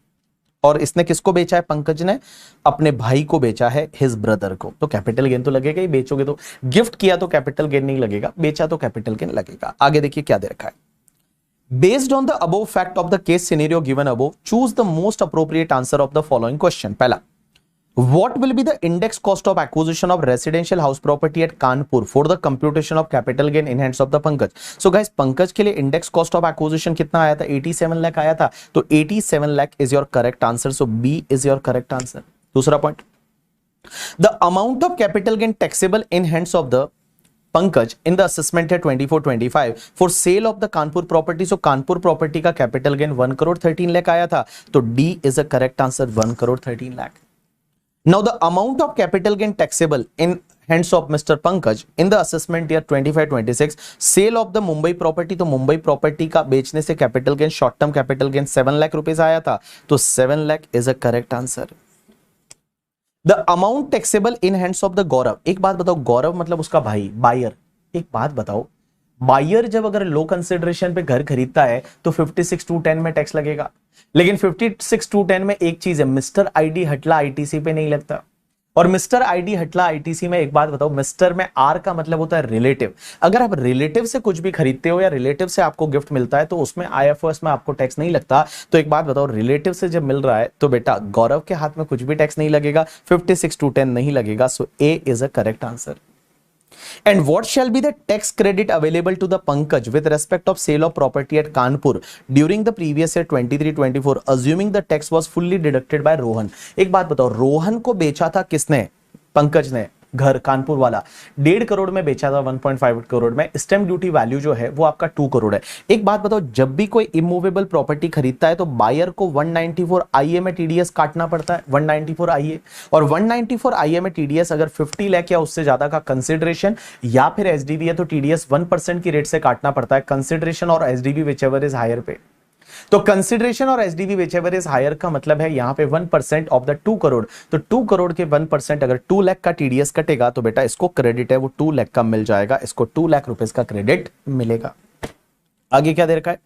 और इसने किसको बेचा है? पंकज ने अपने भाई को बेचा है, हिज ब्रदर को। तो कैपिटल गेन तो लगेगा ही, बेचोगे तो। गिफ्ट किया तो कैपिटल गेन नहीं लगेगा, बेचा तो कैपिटल गेन लगेगा। आगे देखिए क्या दे रखा है। Based on the above fact of the case scenario given above, choose the most appropriate answer of the following question. पहला, what will be the index cost of acquisition of residential house property at Kanpur for the computation of capital gain in hands of the Pankaj? So guys, Pankaj के लिए इंडेक्स कॉस्ट ऑफ एक्विजिशन कितना आया था? 87 लाख आया था। तो 87 lakh is your correct answer, so B is your correct answer. दूसरा point, the amount of capital gain taxable in hands of the Pankaj in the assessment है 24-25 for sale of the Kanpur property. So Kanpur property का कैपिटल गेन 1 करोड़ 13 लाख आया था, तो D is a correct answer, 1 crore 13 lakh. Now the amount of capital gain taxable in hands of Mr. Pankaj in the assessment year 25-26 sale of the Mumbai property, तो मुंबई प्रॉपर्टी का बेचने से capital gain, short term capital gain 7 lakh rupees आया था, तो 7 lakh is a correct answer. The amount taxable in hands of the Gaurav, एक बात बताओ, गौरव मतलब उसका भाई, बायर। एक बात बताओ, बायर जब अगर लो कंसिडरेशन पे घर खरीदता है तो 56-10 में टैक्स लगेगा, लेकिन 56-10 में एक चीज है, मिस्टर आईडी हटला आईटीसी पे नहीं लगता। और मिस्टर आईडी हटला आईटीसी में एक बात बताओ, मिस्टर में आर का मतलब होता है रिलेटिव। अगर आप रिलेटिव से कुछ भी खरीदते हो या रिलेटिव से आपको गिफ्ट मिलता है तो उसमें आईएफओएस में आपको टैक्स नहीं लगता। तो एक बात बताओ, रिलेटिव से जब मिल रहा है तो बेटा गौरव के हाथ में कुछ भी टैक्स नहीं लगेगा, 56-10 नहीं लगेगा। So A is a correct answer. And what shall be the tax credit available to the Pankaj with respect of sale of property at Kanpur during the previous year 23-24, assuming the tax was fully deducted by Rohan? एक बात बताओ, रोहन को बेचा था किसने? पंकज ने घर, कानपुर वाला 1.5 करोड़ में बेचा था, 1.5 करोड़ में। स्टैंप ड्यूटी वैल्यू जो है वो आपका 2 करोड़ है। एक बात बताओ, जब भी कोई इमूवेबल प्रॉपर्टी खरीदता है तो बायर को 194 आईए में टीडीएस काटना पड़ता है, 194 आईए। और 194 आईए में टीडीएस अगर 50 लाख या उससे ज्यादा का कंसिडरेशन या फिर एसडीवी है तो टीडीएस 1% की रेट से काटना पड़ता है, कंसिडरेशन और एसडीवी विचएवर इज हायर पे। तो कंसिडरेशन और एसडीवी व्हिचएवर इज हायर का मतलब है यहां पे 1% ऑफ द 2 करोड़। तो 2 करोड़ के 1% अगर 2 लाख का टीडीएस कटेगा तो बेटा इसको क्रेडिट है वो 2 लाख का मिल जाएगा, इसको 2 लाख रुपीस का क्रेडिट मिलेगा। आगे क्या दे रखा है?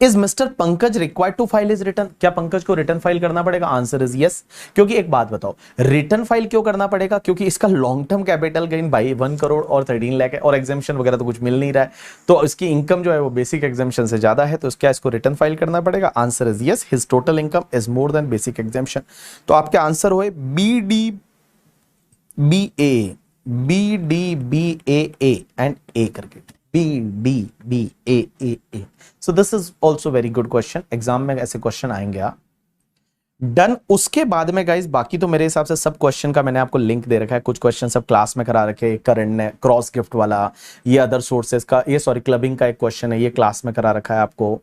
Is mister Pankaj required to file is return? क्या पंकज को रिटर्न फाइल करना पड़ेगा? Answer is yes. क्योंकि एक बात बताओ, रिटर्न फाइल क्यों करना पड़ेगा? क्योंकि इसका लॉन्ग टर्म कैपिटल गेन भाई 1 करोड़ और 13 लाख है, और एग्जाम्पशन वगैरह तो कुछ मिल नहीं रहा है, तो इसकी इनकम जो है वो बेसिक एग्जाम्पशन से ज्यादा है, तो क्या इसको रिटर्न फाइल करना पड़ेगा? Answer is yes, his total income is more than basic exemption. तो आपका आंसर हो B D B A and A करके, B D B A. So this is also very good question, exam में ऐसे क्वेश्चन आएंगे। डन। उसके बाद में गाइस बाकी तो मेरे हिसाब से सब क्वेश्चन का मैंने आपको लिंक दे रखा है, कुछ क्वेश्चन सब क्लास में करा रखे हैं, करण ने क्रॉस गिफ्ट वाला, ये अदर सोर्सेज का, ये सॉरी क्लबिंग का एक क्वेश्चन है, ये क्लास में करा रखा है आपको।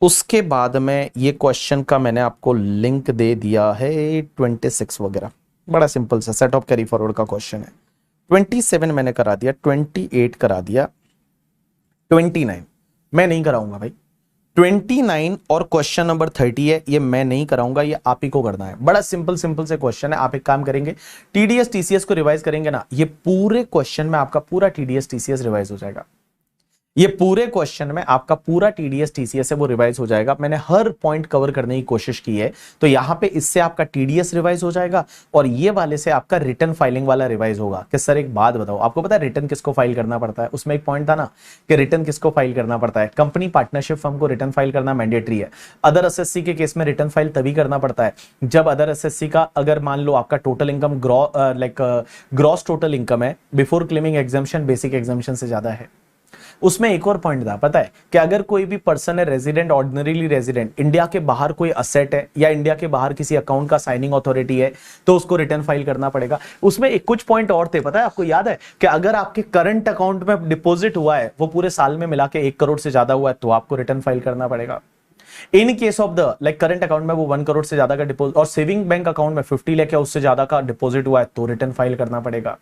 उसके बाद में ये क्वेश्चन का मैंने आपको लिंक दे दिया है 26 वगैरह, बड़ा सिंपल सा सेट ऑफ कैरी फॉरवर्ड का क्वेश्चन है। 27 मैंने करा दिया, 28 करा दिया, 29 मैं नहीं कराऊंगा भाई, 29 और क्वेश्चन नंबर 30 है, ये मैं नहीं कराऊंगा, ये आप ही को करना है। बड़ा सिंपल से क्वेश्चन है। आप एक काम करेंगे, टीडीएस टीसीएस को रिवाइज करेंगे ना, ये पूरे क्वेश्चन में आपका पूरा टीडीएस टीसीएस रिवाइज हो जाएगा। ये पूरे क्वेश्चन में आपका पूरा टीडीएस टीसीएस है वो रिवाइज हो जाएगा। मैंने हर पॉइंट कवर करने की कोशिश की है, तो यहां पे इससे आपका टीडीएस रिवाइज हो जाएगा और ये वाले से आपका रिटर्न फाइलिंग वाला रिवाइज होगा। कि सर एक बात बताओ, आपको पता है रिटर्न किसको फाइल करना पड़ता है? उसमें एक पॉइंट था ना कि रिटर्न किसको फाइल करना पड़ता है, कंपनी पार्टनरशिप फर्म को रिटर्न फाइल करना मैंडेटरी है। अदर एसएससी के केस में रिटर्न फाइल तभी करना पड़ता है जब अदर एसएससी का, अगर मान लो आपका total income gross total income है before claiming exemption basic exemption से ज्यादा है। उसमें एक और पॉइंट था, पता है कि अगर कोई भी पर्सन है रेजिडेंट, ऑर्डिनरीली रेजिडेंट, इंडिया के बाहर कोई असेट है या इंडिया के बाहर किसी अकाउंट का साइनिंग अथॉरिटी है, तो उसको रिटर्न फाइल करना पड़ेगा। उसमें एक कुछ पॉइंट और थे, पता है आपको, याद है कि अगर आपके करंट अकाउंट में डिपॉजिट हुआ है वो पूरे साल में मिला के 1 करोड़ से ज्यादा हुआ है तो आपको रिटर्न फाइल करना पड़ेगा। In case of the current account में वो 1 करोड़ से ज्यादा का डिपॉजिट और सेविंग बैंक अकाउंट में 50 लाख या उससे ज्यादा का डिपॉजिट हुआ है तो रिटर्न फाइल करना पड़ेगा।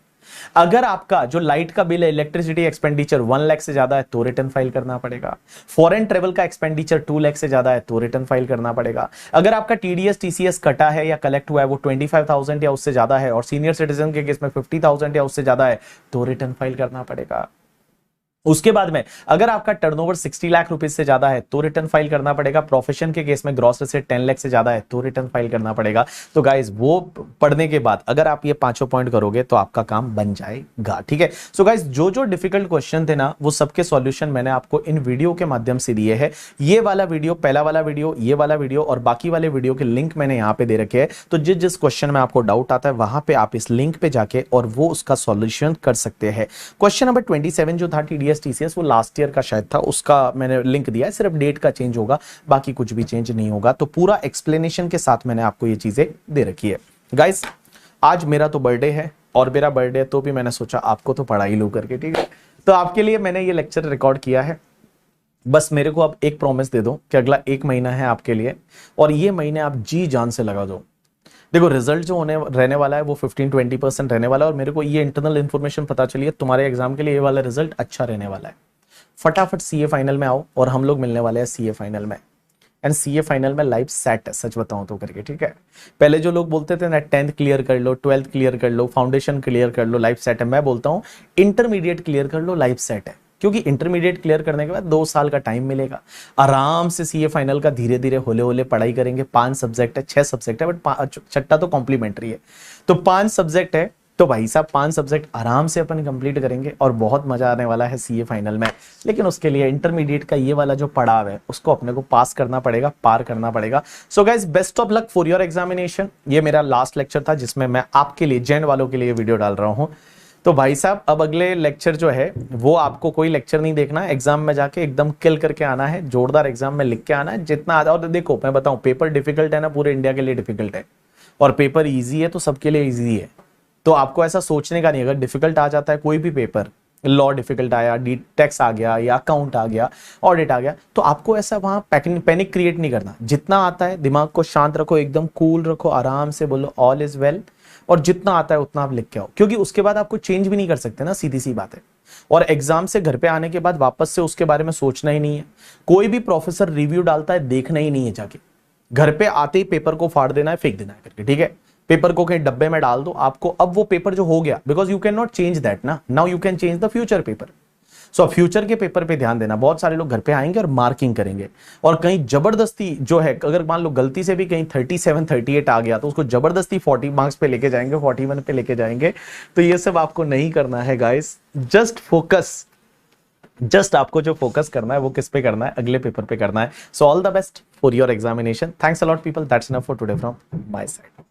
अगर आपका जो लाइट का बिल है, इलेक्ट्रिसिटी एक्सपेंडिचर 1 लाख से ज्यादा है तो रिटर्न फाइल करना पड़ेगा। फॉरेन ट्रेवल का एक्सपेंडिचर 2 लाख से ज्यादा है तो रिटर्न फाइल करना पड़ेगा। अगर आपका टीडीएस टीसीएस कटा है या कलेक्ट हुआ है वो 25,000 या उससे ज्यादा है और सीनियर सिटीजन के केस में 50,000 या उससे ज्यादा है तो रिटर्न फाइल करना पड़ेगा। उसके बाद में अगर आपका टर्नओवर 60 लाख रुपए से ज्यादा है तो रिटर्न फाइल करना पड़ेगा। प्रोफेशन के केस में ग्रॉस रेसेट 10 लाख से ज्यादा है तो रिटर्न फाइल करना पड़ेगा। तो गाइज वो पढ़ने के बाद अगर आप ये पांचों पॉइंट करोगे तो आपका काम बन जाएगा, ठीक है। सो गाइज जो जो डिफिकल्ट क्वेश्चन थे ना वो सबके सॉल्यूशन मैंने आपको इन वीडियो के माध्यम से दिए हैं। ये वाला वीडियो, पहला वाला वीडियो, ये वाला वीडियो और बाकी वाले वीडियो के लिंक मैंने यहाँ पे दे रखे हैं। तो जिस जिस क्वेश्चन में आपको डाउट आता है वहां पे आप इस लिंक पे जाके और वो उसका सॉल्यूशन कर सकते हैं। क्वेश्चन नंबर 27 जो था टीडीएस टीसीएस, वो लास्ट ईयर का शायद था, उसका मैंने लिंक दिया है, सिर्फ डेट का चेंज होगा, बाकी कुछ भी चेंज नहीं होगा। तो पूरा एक्सप्लेनेशन के साथ मैंने आपको ये चीजें दे रखी है। गाइस आज मेरा तो बर्थडे है और मेरा बर्थडे तो भी मैंने सोचा आपको तो पढ़ा ही लूं करके, ठीक है। तो आपके लिए मैंने ये लेक्चर रिकॉर्ड किया है। बस मेरे को अब एक प्रॉमिस दे दो कि अगला एक महीना है आपके लिए और ये महीने आप जी जान से लगा दो। देखो रिजल्ट जो होने रहने वाला है वो 15-20% रहने वाला है और मेरे को ये इंटरनल इन्फॉर्मेशन पता चली है तुम्हारे एग्जाम के लिए ये वाला रिजल्ट अच्छा रहने वाला है। फटाफट सीए फाइनल में आओ और हम लोग मिलने वाले हैं सीए फाइनल में। एंड सीए फाइनल में लाइव सेट है, सच बताऊं तो करके, ठीक है। पहले जो लोग बोलते थे ना 10th क्लियर कर लो, 12th क्लियर कर लो, फाउंडेशन क्लियर कर लो, लाइव सेट है, मैं बोलता हूं इंटरमीडिएट क्लियर कर लो, लाइव सेट है। क्योंकि इंटरमीडिएट क्लियर करने के बाद 2 साल का टाइम मिलेगा, आराम से सीए फाइनल का धीरे धीरे होले होले पढ़ाई करेंगे। 5 सब्जेक्ट है, 6 सब्जेक्ट है, बट छठा तो कॉम्प्लीमेंट्री है। तो 5 सब्जेक्ट है तो भाई साहब 5 सब्जेक्ट आराम से अपन कंप्लीट करेंगे और बहुत मजा आने वाला है सीए फाइनल में। लेकिन उसके लिए इंटरमीडिएट का ये वाला जो पड़ाव है उसको अपने को पास करना पड़ेगा, पार करना पड़ेगा। So guys best of luck for your examination. ये मेरा लास्ट लेक्चर था जिसमें मैं आपके लिए, जैन वालों के लिए वीडियो डाल रहा हूं। तो भाई साहब अब अगले लेक्चर जो है वो आपको कोई लेक्चर नहीं देखना है, एग्जाम में जाके एकदम किल करके आना है, जोरदार एग्जाम में लिख के आना है जितना आता है। और देखो मैं बताऊं, पेपर डिफिकल्ट है ना, पूरे इंडिया के लिए डिफिकल्ट है और पेपर ईजी है तो सबके लिए ईजी है। तो आपको ऐसा सोचने का नहीं, अगर डिफिकल्ट आ जाता है कोई भी पेपर, लॉ डिफिकल्ट आया, डी टैक्स आ गया या अकाउंट आ गया, ऑडिट आ गया, तो आपको ऐसा वहां पैनिक क्रिएट नहीं करना। जितना आता है दिमाग को शांत रखो, एकदम कूल रखो, आराम से बोलो ऑल इज वेल, और जितना आता है उतना आप लिख के आओ, क्योंकि उसके बाद आपको चेंज भी नहीं कर सकते ना, सीधी सी बात है। और एग्जाम से घर पे आने के बाद वापस से उसके बारे में सोचना ही नहीं है। कोई भी प्रोफेसर रिव्यू डालता है देखना ही नहीं है, जाके घर पे आते ही पेपर को फाड़ देना है, फेंक देना है करके, ठीक है। पेपर को कहीं डब्बे में डाल दो, आपको अब वो पेपर जो हो गया, because you can not change that ना, now you can change the future paper. सो फ्यूचर के पेपर पे ध्यान देना। बहुत सारे लोग घर पे आएंगे और मार्किंग करेंगे और कहीं जबरदस्ती जो है, अगर मान लो गलती से भी कहीं 37 38 आ गया तो उसको जबरदस्ती 40 मार्क्स पे लेके जाएंगे, 41 पे लेके जाएंगे। तो ये सब आपको नहीं करना है गाइस। जस्ट फोकस, जस्ट आपको जो फोकस करना है वो किस पे करना है, अगले पेपर पे करना है। So all the best for your examination. Thanks a lot people, that's enough for today from my side.